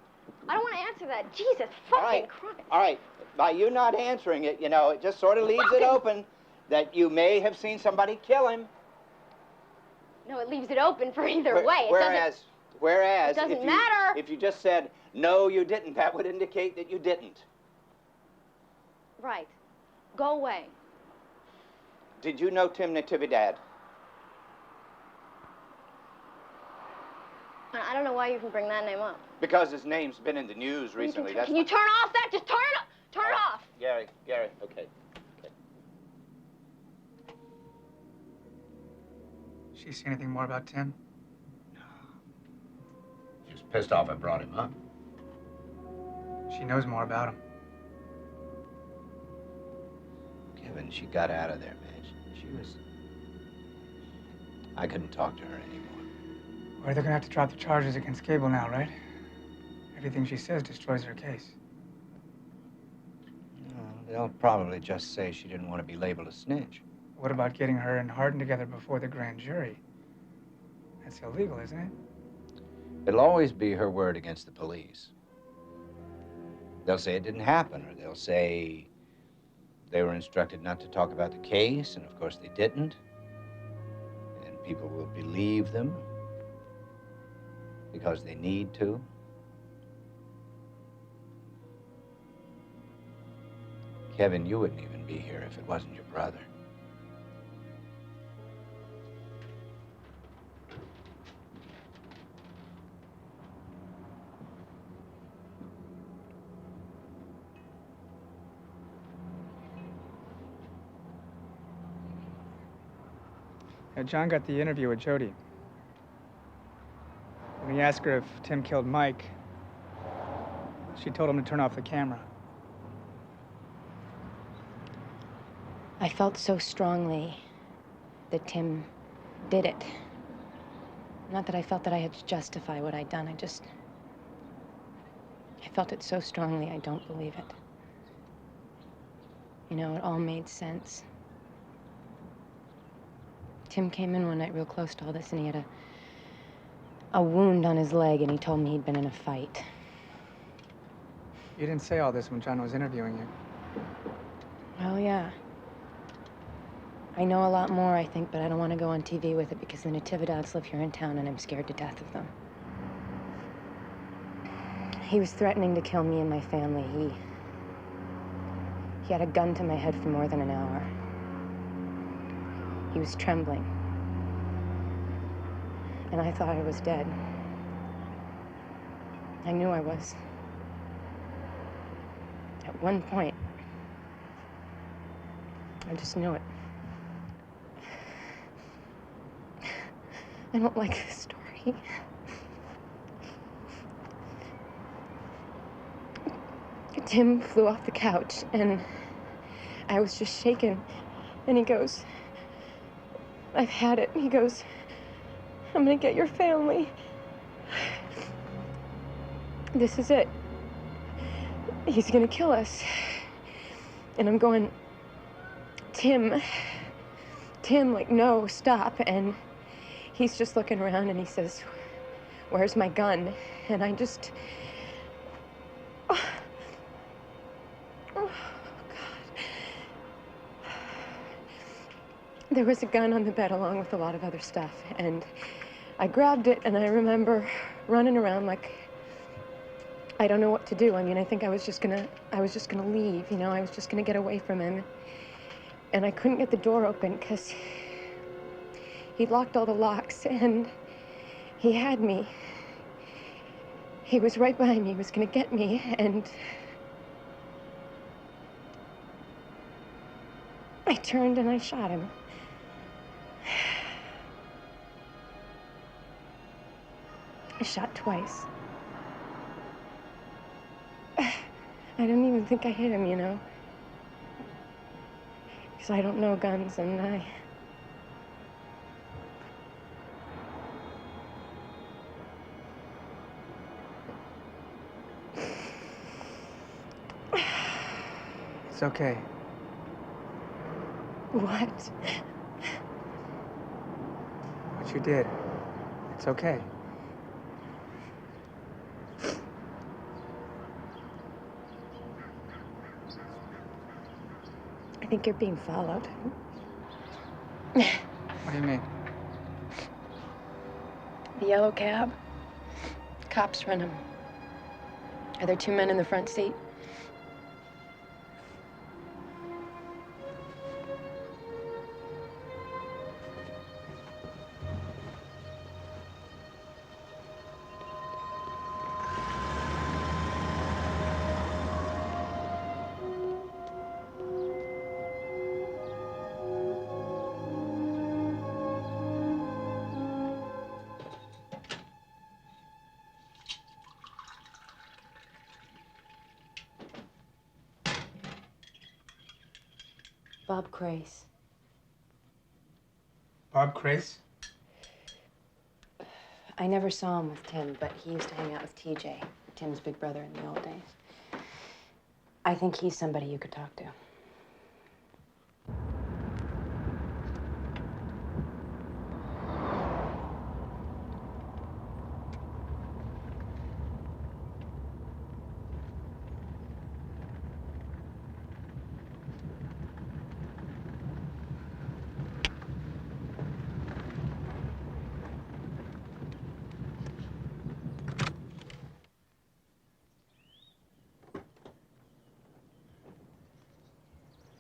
I don't want to answer that. Jesus fucking Christ. All right. By you not answering it, you know, it just sort of leaves it open that you may have seen somebody kill him. No, it leaves it open for either way. Whereas, it doesn't matter. If you just said, no, you didn't, that would indicate that you didn't. Right. Go away. Did you know Tim Natividad? I don't know why you even bring that name up. Because his name's been in the news recently. Can you turn off that? Just turn it off. Gary, okay. She see anything more about Tim? She was pissed off I brought him up. She knows more about him. Kevin, she got out of there, man. I couldn't talk to her anymore. Well, they're gonna have to drop the charges against Gable now, right? Everything she says destroys her case. They'll probably just say she didn't want to be labeled a snitch. What about getting her and Hardin together before the grand jury? That's illegal, isn't it? It'll always be her word against the police. They'll say it didn't happen, or they'll say they were instructed not to talk about the case, and of course they didn't. And people will believe them because they need to. Kevin, you wouldn't even be here if it wasn't your brother. John got the interview with Jodie. When he asked her if Tim killed Mike, she told him to turn off the camera. I felt so strongly that Tim did it. Not that I felt that I had to justify what I'd done. I felt it so strongly I don't believe it. You know, it all made sense. Tim came in one night real close to all this, and he had a wound on his leg, and he told me he'd been in a fight. You didn't say all this when John was interviewing you. Well, yeah. I know a lot more, I think, but I don't want to go on TV with it because the Natividades live here in town, and I'm scared to death of them. He was threatening to kill me and my family. He had a gun to my head for more than an hour. He was trembling. And I thought I was dead. I knew I was. At one point, I just knew it. I don't like this story. Tim flew off the couch, and I was just shaken. And he goes, "I've had it." He goes, "I'm gonna get your family. This is it. He's gonna kill us." And I'm going, Tim, like, no, stop. And he's just looking around and he says, "Where's my gun?" And I just, oh, God. There was a gun on the bed along with a lot of other stuff, and I grabbed it, and I remember running around like I don't know what to do. I mean, I think I was just gonna leave, you know, I was just gonna get away from him. And I couldn't get the door open because he'd locked all the locks, and he had me. He was right behind me. He was gonna get me, and I turned and I shot him. I shot twice. I didn't even think I hit him, you know. Because I don't know guns, and It's okay. What? What you did. It's okay. I think you're being followed. What do you mean? The yellow cab. Cops run him. Are there two men in the front seat? Bob Crace. Bob Crace? I never saw him with Tim, but he used to hang out with TJ, Tim's big brother in the old days. I think he's somebody you could talk to.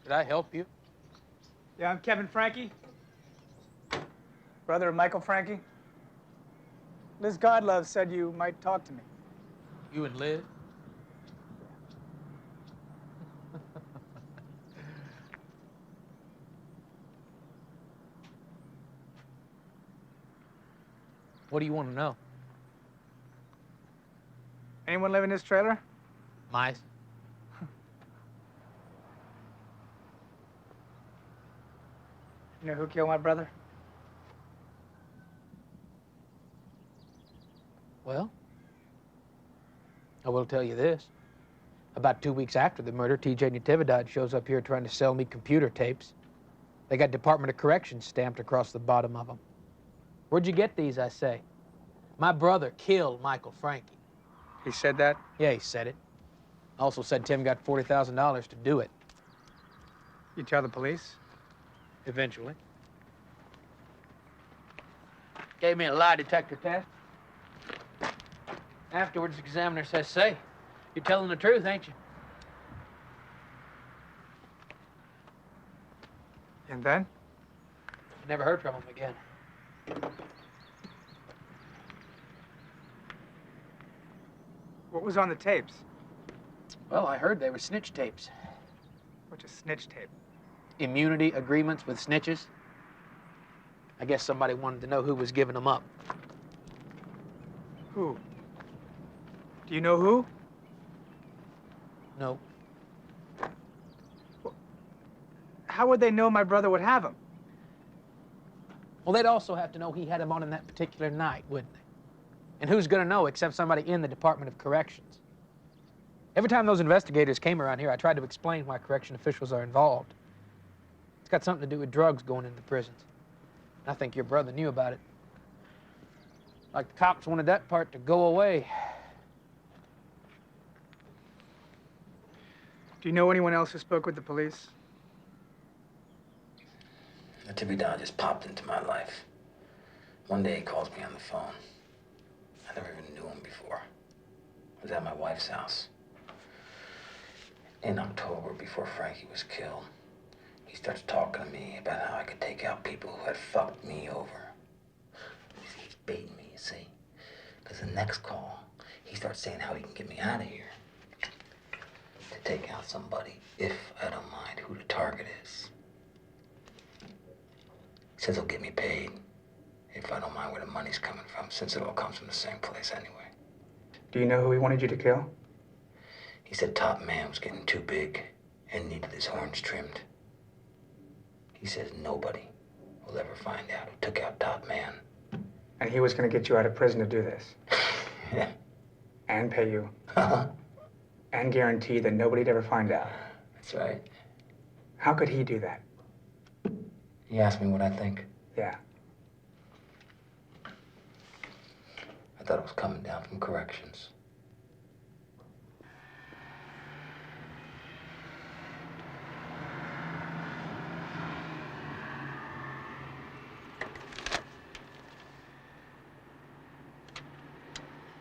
Did I help you? Yeah, I'm Kevin Frankie. Brother of Michael Frankie. Liz Godlove said you might talk to me. You and Liz? What do you want to know? Anyone live in this trailer? Mice? You know who killed my brother? Well, I will tell you this. About 2 weeks after the murder, T.J. Natividad shows up here trying to sell me computer tapes. They got Department of Corrections stamped across the bottom of them. Where'd you get these, I say? My brother killed Michael Frankie. He said that? Yeah, he said it. Also said Tim got $40,000 to do it. You tell the police? Eventually. Gave me a lie detector test. Afterwards, the examiner says, say, you're telling the truth, ain't you? And then? Never heard from him again. What was on the tapes? Well, I heard they were snitch tapes. What's a snitch tape? Immunity agreements with snitches. I guess somebody wanted to know who was giving them up. Who? Do you know who? No. Well, how would they know my brother would have them? Well, they'd also have to know he had him on that particular night, wouldn't they? And who's gonna know except somebody in the Department of Corrections? Every time those investigators came around here, I tried to explain why correction officials are involved. It's got something to do with drugs going into prisons. I think your brother knew about it. Like the cops wanted that part to go away. Do you know anyone else who spoke with the police? Natividad just popped into my life. One day he calls me on the phone. I never even knew him before. I was at my wife's house. In October, before Frankie was killed, he starts talking to me about how I could take out people who had fucked me over. He's baiting me, you see? Because the next call, he starts saying how he can get me out of here. To take out somebody, if I don't mind who the target is. He says he'll get me paid if I don't mind where the money's coming from, since it all comes from the same place anyway. Do you know who he wanted you to kill? He said Top Man was getting too big and needed his horns trimmed. He says nobody will ever find out who took out Top Man. And he was going to get you out of prison to do this? Yeah. And pay you? And guarantee that nobody'd ever find out? That's right. How could he do that? He asked me what I think. Yeah. I thought it was coming down from corrections.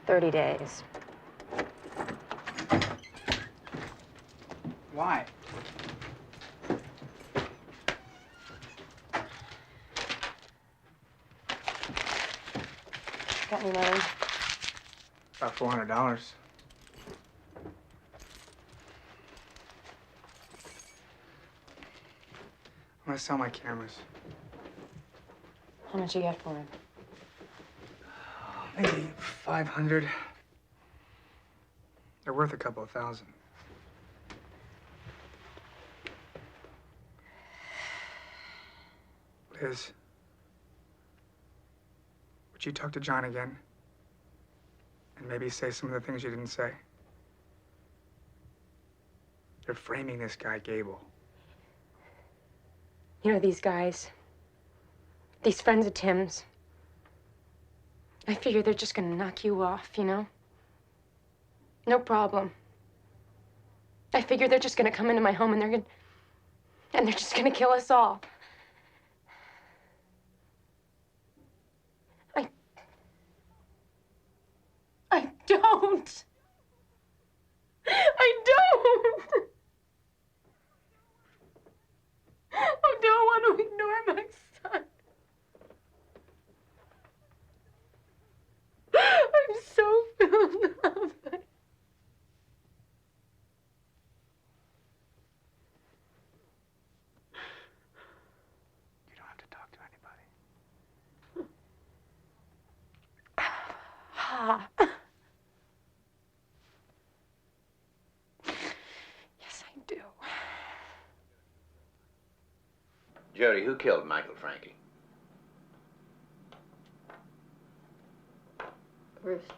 $30 days. Why? Got any money? About $400. I'm gonna sell my cameras. How much you get for it? Maybe 500. They're worth a couple of thousand. Liz, would you talk to John again? And maybe say some of the things you didn't say? They're framing this guy, Gable. You know, these guys, these friends of Tim's, I figure they're just gonna knock you off, you know? No problem. I figure they're just gonna come into my home and they're just gonna kill us all. I don't. I don't. Jodie, who killed Michael Frankie? Rooster.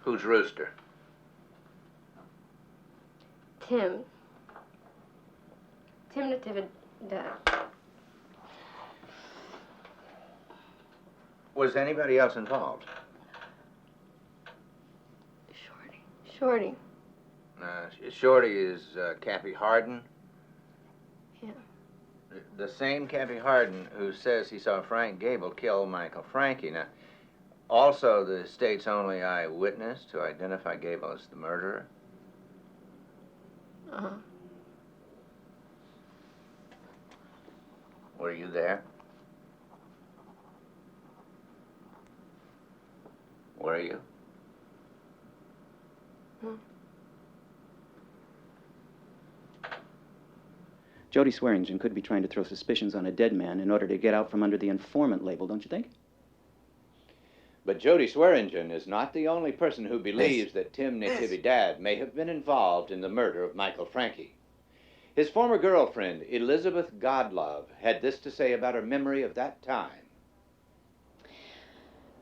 Who's Rooster? Tim. Tim Natividad. Was anybody else involved? Shorty. Shorty is Cappy Harden? Yeah. The same Cappy Harden who says he saw Frank Gable kill Michael Frankie. Now, also the state's only eyewitness to identify Gable as the murderer. Uh-huh. Were you there? Were you? Jodie Swearingen could be trying to throw suspicions on a dead man in order to get out from under the informant label, don't you think? But Jodie Swearingen is not the only person who believes that Tim Natividad may have been involved in the murder of Michael Frankie. His former girlfriend, Elizabeth Godlove, had this to say about her memory of that time.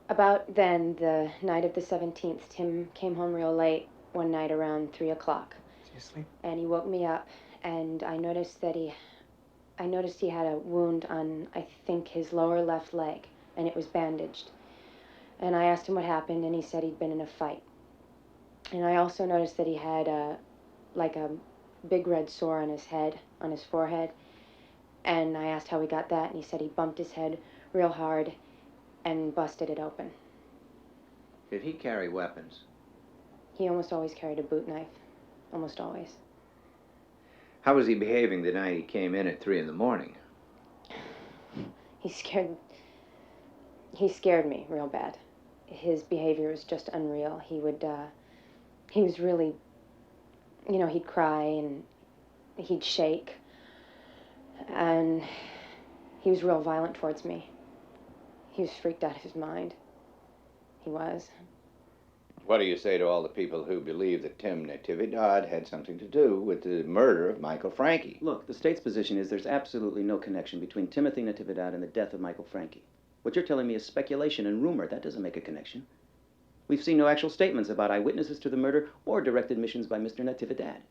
About then, the night of the 17th, Tim came home real late one night around 3 o'clock. Did you sleep? And he woke me up, and I noticed he had a wound on, I think, his lower left leg, and it was bandaged. And I asked him what happened, and he said he'd been in a fight. And I also noticed that he had like a big red sore on his head, on his forehead. And I asked how he got that, and he said he bumped his head real hard and busted it open. Did he carry weapons? He almost always carried a boot knife. Almost always. How was he behaving the night he came in at 3 in the morning? He scared me real bad. His behavior was just unreal. He was really, he'd cry and he'd shake. And he was real violent towards me. He was freaked out of his mind. He was. What do you say to all the people who believe that Tim Natividad had something to do with the murder of Michael Frankie? Look, the state's position is there's absolutely no connection between Timothy Natividad and the death of Michael Frankie. What you're telling me is speculation and rumor. That doesn't make a connection. We've seen no actual statements about eyewitnesses to the murder or direct admissions by Mr. Natividad.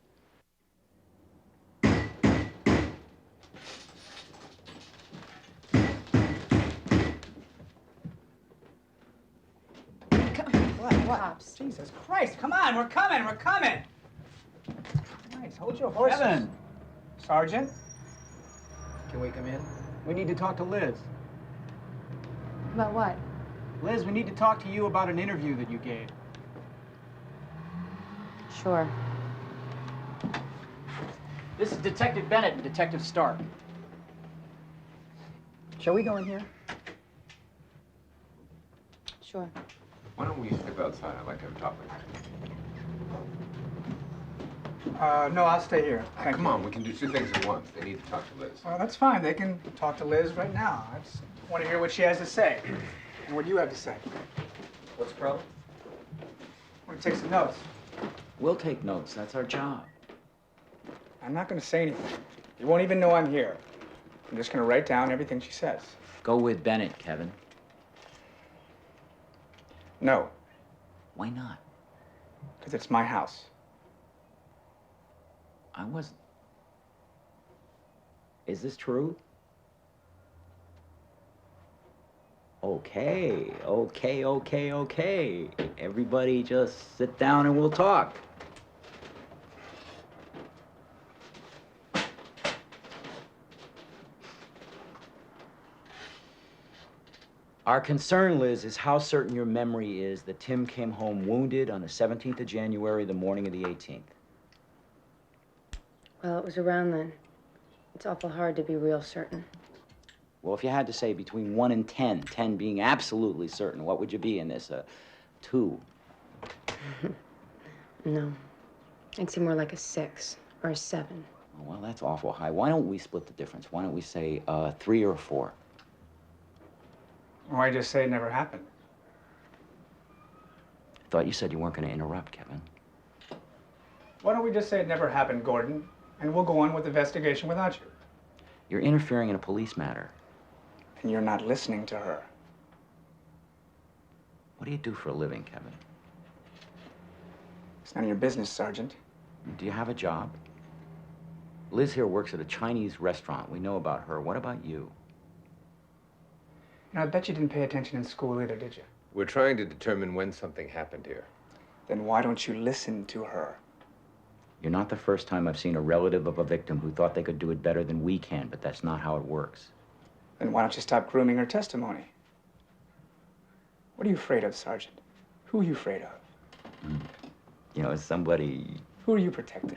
What? Jesus Christ, come on, we're coming. Nice, hold your horses. Kevin! Sergeant? Can we come in? We need to talk to Liz. About what? Liz, we need to talk to you about an interview that you gave. Sure. This is Detective Bennett and Detective Stark. Shall we go in here? Sure. Why don't we step outside? I'd like to have a talk with you. No, I'll stay here. Come on, we can do two things at once. They need to talk to Liz. Well, that's fine. They can talk to Liz right now. I just want to hear what she has to say and what you have to say. What's the problem? I want to take some notes. We'll take notes. That's our job. I'm not going to say anything. You won't even know I'm here. I'm just going to write down everything she says. Go with Bennett, Kevin. No. Why not? Because it's my house. I wasn't. Is this true? Okay. Everybody just sit down and we'll talk. Our concern, Liz, is how certain your memory is that Tim came home wounded on the 17th of January, the morning of the 18th. Well, it was around then. It's awful hard to be real certain. Well, if you had to say between 1 and 10, 10 being absolutely certain, what would you be in this? 2? No. I'd say more like a 6 or a 7. Oh, well, that's awful high. Why don't we split the difference? Why don't we say 3 or 4? Why just say it never happened? I thought you said you weren't going to interrupt, Kevin. Why don't we just say it never happened, Gordon, and we'll go on with the investigation without you? You're interfering in a police matter. And you're not listening to her. What do you do for a living, Kevin? It's none of your business, Sergeant. Do you have a job? Liz here works at a Chinese restaurant. We know about her. What about you? I bet you didn't pay attention in school either, did you? We're trying to determine when something happened here. Then why don't you listen to her? You're not the first time I've seen a relative of a victim who thought they could do it better than we can, but that's not how it works. Then why don't you stop grooming her testimony? What are you afraid of, Sergeant? Who are you afraid of? You know, somebody... Who are you protecting?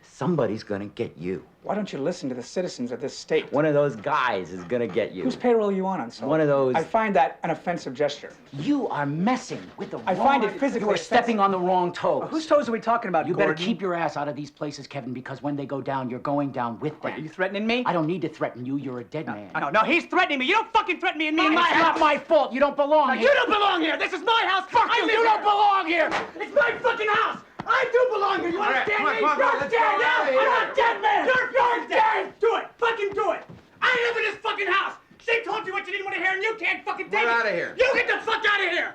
Somebody's gonna get you. Why don't you listen to the citizens of this state? One of those guys is gonna get you. Whose payroll are you on, Soldier? One of those... I find that an offensive gesture. You are messing with the wrong... I find it physically You are stepping on the wrong toes. Whose toes are we talking about, You Gordon? better keep your ass out of these places, Kevin, because when they go down, you're going down with them. Are you threatening me? I don't need to threaten you. You're a dead man. No, he's threatening me. You don't fucking threaten me in my It's house. not my fault. You don't belong here. You don't belong here. This is my house. Fuck you. You don't belong here. It's my fucking house. I do belong here. You understand me? come on, You're let's dead. go out of here. I'm a dead man. You're dead. Do it. Fucking do it. I live in this fucking house. She told you what you didn't want to hear, and you can't fucking take it. We're out of here. You get the fuck out of here.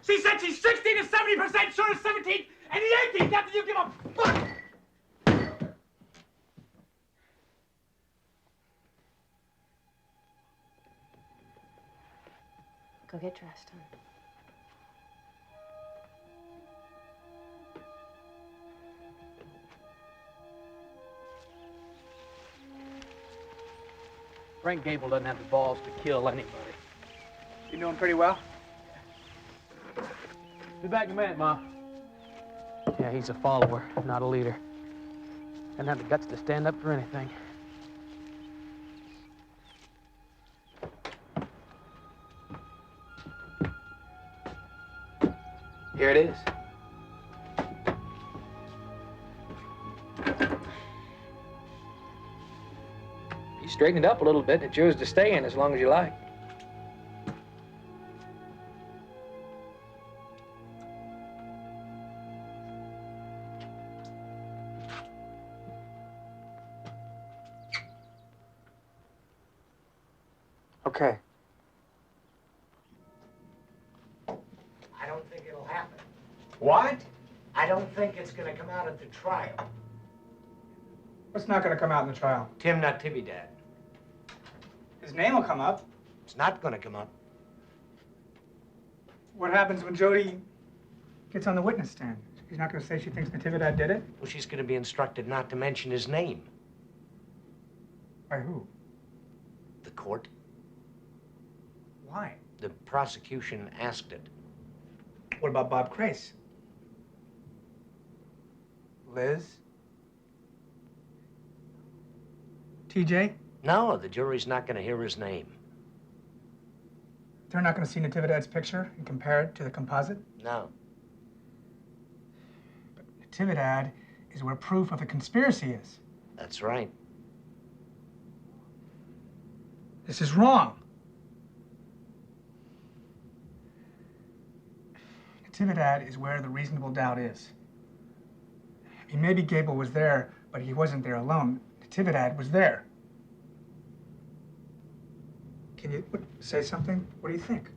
She said she's 60 to 70% sure of 17th and the 18th after you give a fuck. Go get dressed, hon. Frank Gable doesn't have the balls to kill anybody. You know him pretty well? Be back in a minute, Ma. Yeah, he's a follower, not a leader. Doesn't have the guts to stand up for anything. Here it is. You straighten it up a little bit, it's yours to stay in as long as you like. Okay. I don't think it'll happen. What? I don't think it's going to come out at the trial. What's not going to come out in the trial? Tim Natividad. His name will come up. It's not going to come up. What happens when Jodie gets on the witness stand? She's not going to say she thinks Natividad did it? Well, she's going to be instructed not to mention his name. By who? The court. Why? The prosecution asked it. What about Bob Crace? Liz? TJ? No, the jury's not going to hear his name. They're not going to see Natividad's picture and compare it to the composite? No. But Natividad is where proof of the conspiracy is. That's right. This is wrong. Natividad is where the reasonable doubt is. I mean, maybe Gable was there, but he wasn't there alone. Natividad was there. Can you say something? What do you think?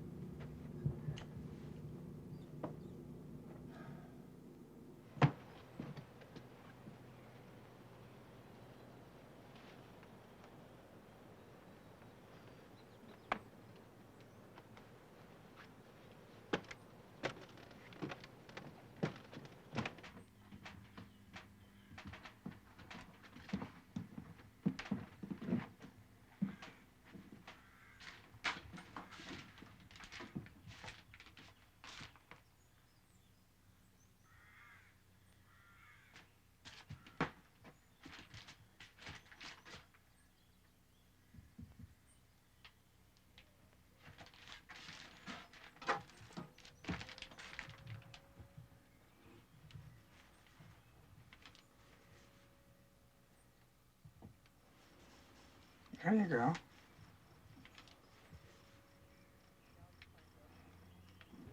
There you go.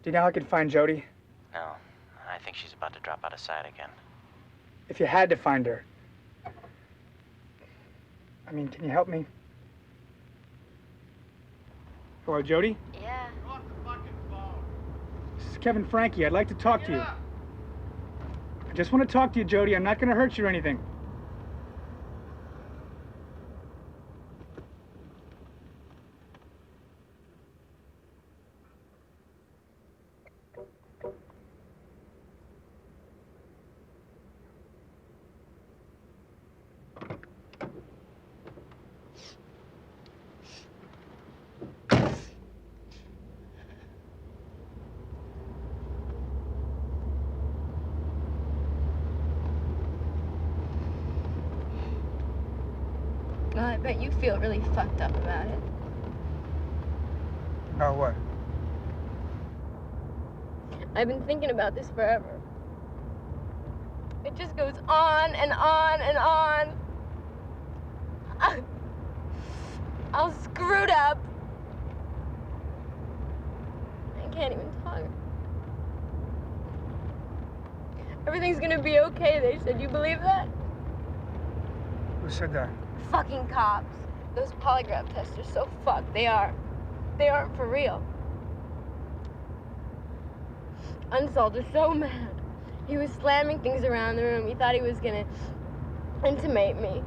Do you know how I could find Jodie? No, I think she's about to drop out of sight again. If you had to find her, I mean, can you help me? Hello, Jodie? Yeah. This is Kevin Frankie. I'd like to talk to you. I just want to talk to you, Jodie. I'm not going to hurt you or anything. Well, I bet you feel really fucked up about it. Oh, what? I've been thinking about this forever. It just goes on and on and on. All screwed up. I can't even talk. Everything's gonna be okay, they said. You believe that? Who said that? Fucking cops. Those polygraph tests are so fucked. They are. They aren't for real. Unsolved is so mad. He was slamming things around the room. He thought he was gonna intimidate me.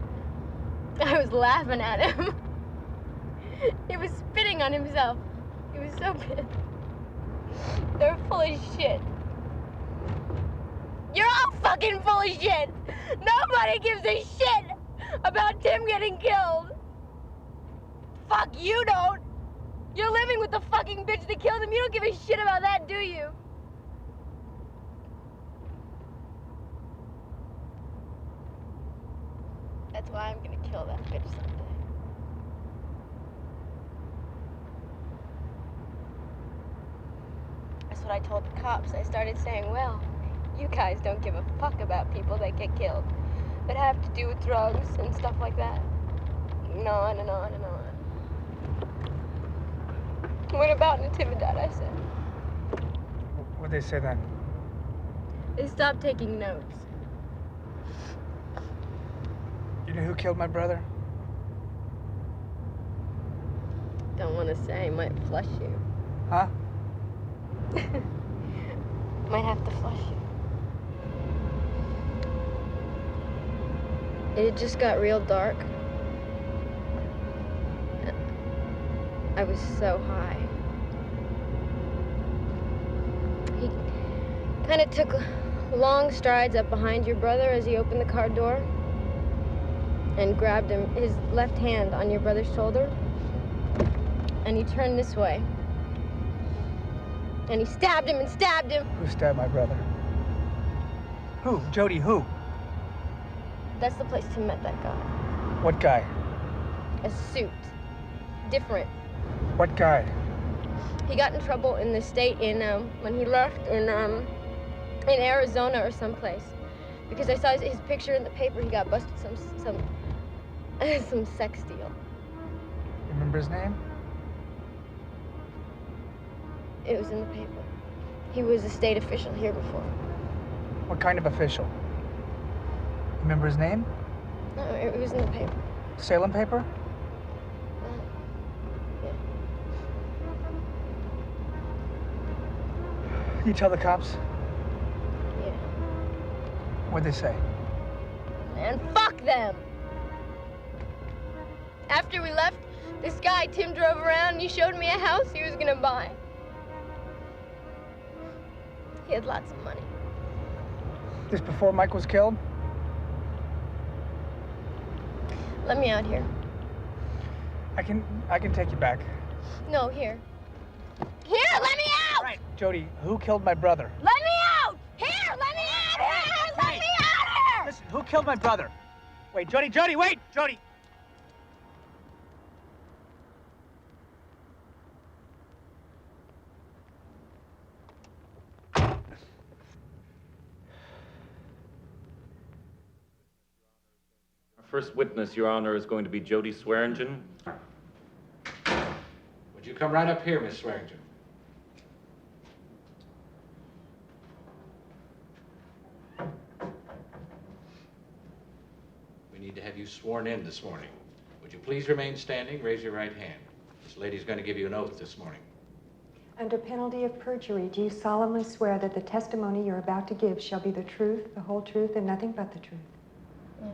I was laughing at him. He was spitting on himself. He was so pissed. They're full of shit. You're all fucking full of shit. Nobody gives a shit about Tim getting killed. Fuck, you don't. You're living with the fucking bitch that killed him. You don't give a shit about that, do you? That's why I'm gonna kill that bitch someday. That's what I told the cops. I started saying, well, you guys don't give a fuck about people that get killed, that have to do with drugs and stuff like that. And on and on and on. What about Natividad, I said. What'd they say then? They stopped taking notes. You know who killed my brother? Don't want to say, might flush you. Huh? Might have to flush you. It just got real dark. I was so high. He kind of took long strides up behind your brother as he opened the car door and grabbed him, his left hand on your brother's shoulder, and he turned this way. And he stabbed him and stabbed him. Who stabbed my brother? Who? Jodie, who? That's the place Tim met that guy. What guy? A suit. Different. What guy? He got in trouble in the state when he left in Arizona or someplace. Because I saw his picture in the paper. He got busted some sex deal. Remember his name? It was in the paper. He was a state official here before. What kind of official? Remember his name? No, it was in the paper. Salem paper? Yeah. You tell the cops? Yeah. What'd they say? Man, fuck them! After we left, this guy, Tim, drove around and he showed me a house he was gonna buy. He had lots of money. This before Mike was killed? Let me out here. I can take you back. No, here. Here, let me out! Right. Jodie, who killed my brother? Let me out! Here, let me out here! Let me out here! Listen, who killed my brother? Wait, Jodie, wait! Jodie! First witness, Your Honor, is going to be Jodie Swearingen. Would you come right up here, Miss Swearingen? We need to have you sworn in this morning. Would you please remain standing? Raise your right hand. This lady's going to give you an oath this morning. Under penalty of perjury, do you solemnly swear that the testimony you're about to give shall be the truth, the whole truth, and nothing but the truth? Yes.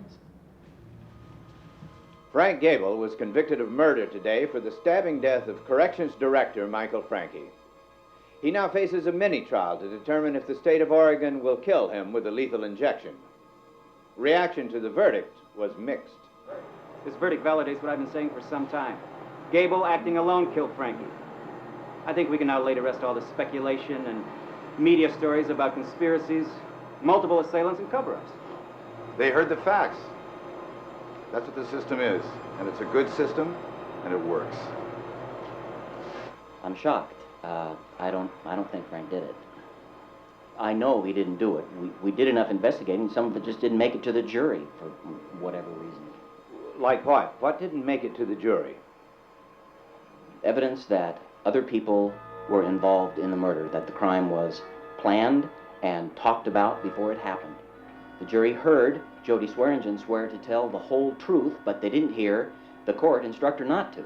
Frank Gable was convicted of murder today for the stabbing death of Corrections Director Michael Franke. He now faces a mini-trial to determine if the state of Oregon will kill him with a lethal injection. Reaction to the verdict was mixed. This verdict validates what I've been saying for some time. Gable, acting alone, killed Franke. I think we can now lay to rest all the speculation and media stories about conspiracies, multiple assailants, and cover-ups. They heard the facts. That's what the system is. And it's a good system, and it works. I'm shocked. I don't think Frank did it. I know he didn't do it. We did enough investigating. Some of it just didn't make it to the jury for whatever reason. Like what? What didn't make it to the jury? Evidence that other people were involved in the murder, that the crime was planned and talked about before it happened. The jury heard Jodie Swearingen swear to tell the whole truth, but they didn't hear the court instruct her not to.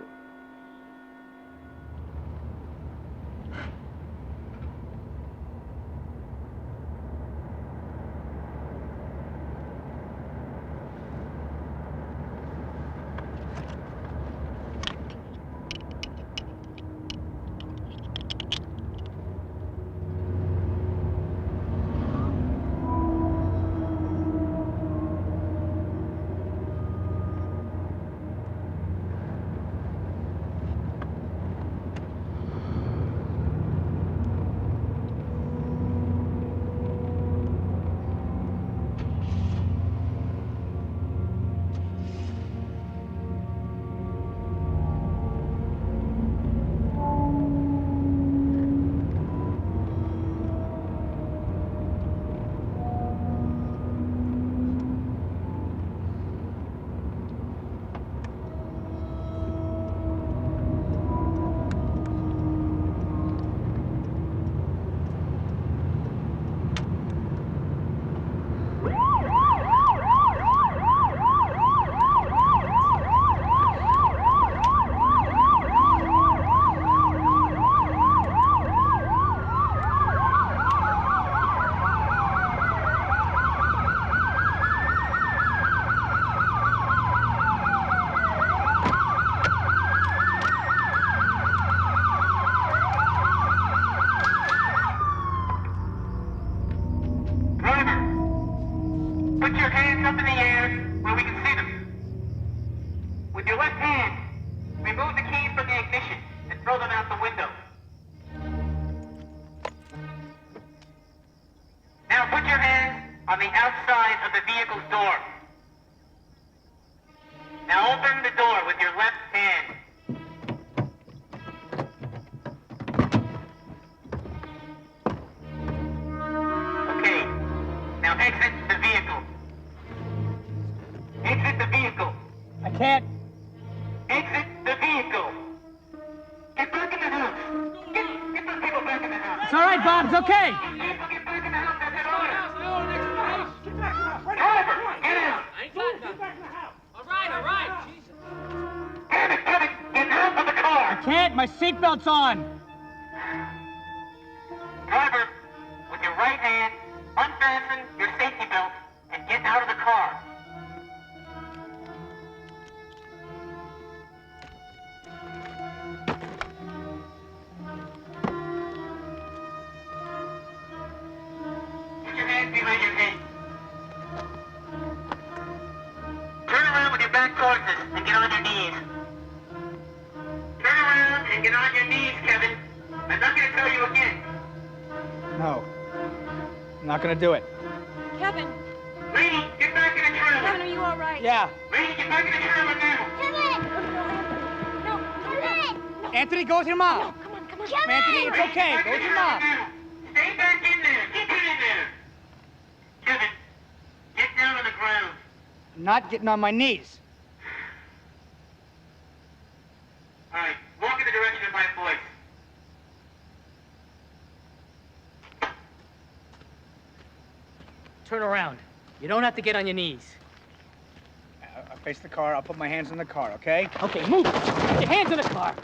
Seatbelt's on! Driver, with your right hand, unfasten your safety belt and get out of the car. Put your hands behind your head. Turn around with your back towards us and get on your knees. Turn around and get on your knees, Kevin. I'm not going to tell you again. No. I'm not gonna do it. Kevin! Lady, get back in the trailer. Kevin, are you all right? Yeah. Lady, get back in the trailer now. Kevin! No, Kevin! Anthony, go with your mom. No, come on, come on. Kevin! Anthony, it's okay. Go with your mom. Stay back in there. Get in there. Kevin, get down on the ground. I'm not getting on my knees. All right, walk in the direction of my voice. Turn around. You don't have to get on your knees. Face the car. I'll put my hands in the car, okay? Okay, move. Put your hands in the car.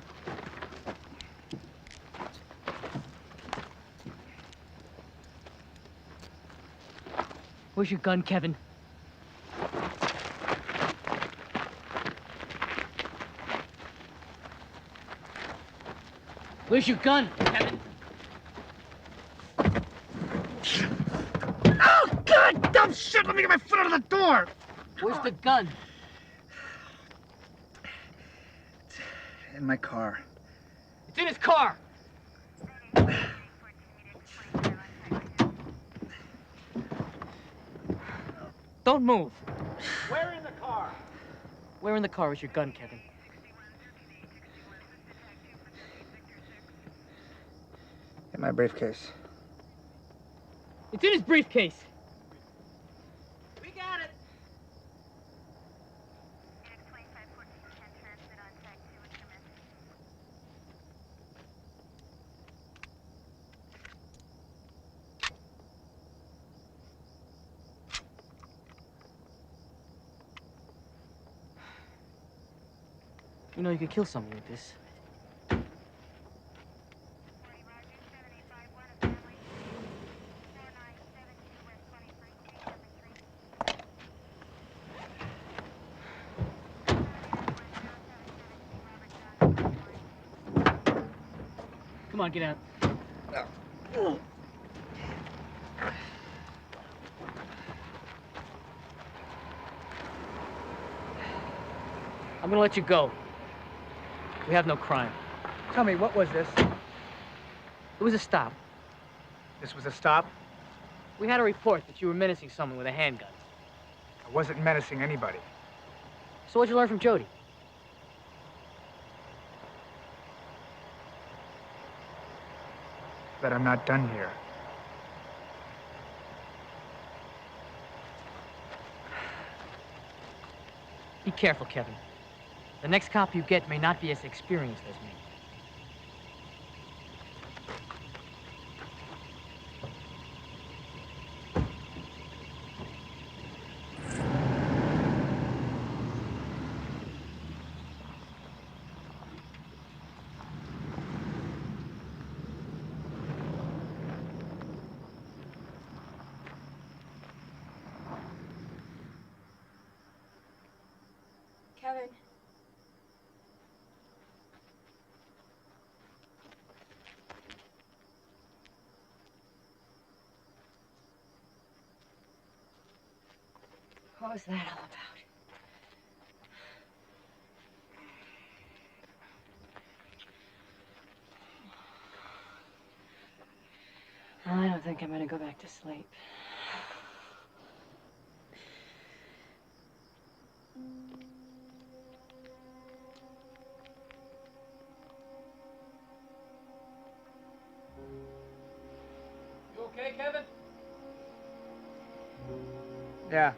Where's your gun, Kevin? Where's your gun, Kevin? Oh, God! Dumb shit! Let me get my foot out of the door! Where's the gun? In my car. It's in his car. Don't move. Where in the car? Where in the car is your gun, Kevin? In my briefcase. It's in his briefcase. We got it. You know, you could kill someone with this. Come on, get out. I'm gonna let you go. We have no crime. Tell me, what was this? It was a stop. This was a stop? We had a report that you were menacing someone with a handgun. I wasn't menacing anybody. So what'd you learn from Jodie? That I'm not done here. Be careful, Kevin. The next cop you get may not be as experienced as me. Kevin. What was that all about? I don't think I'm gonna go back to sleep. You okay, Kevin? Yeah.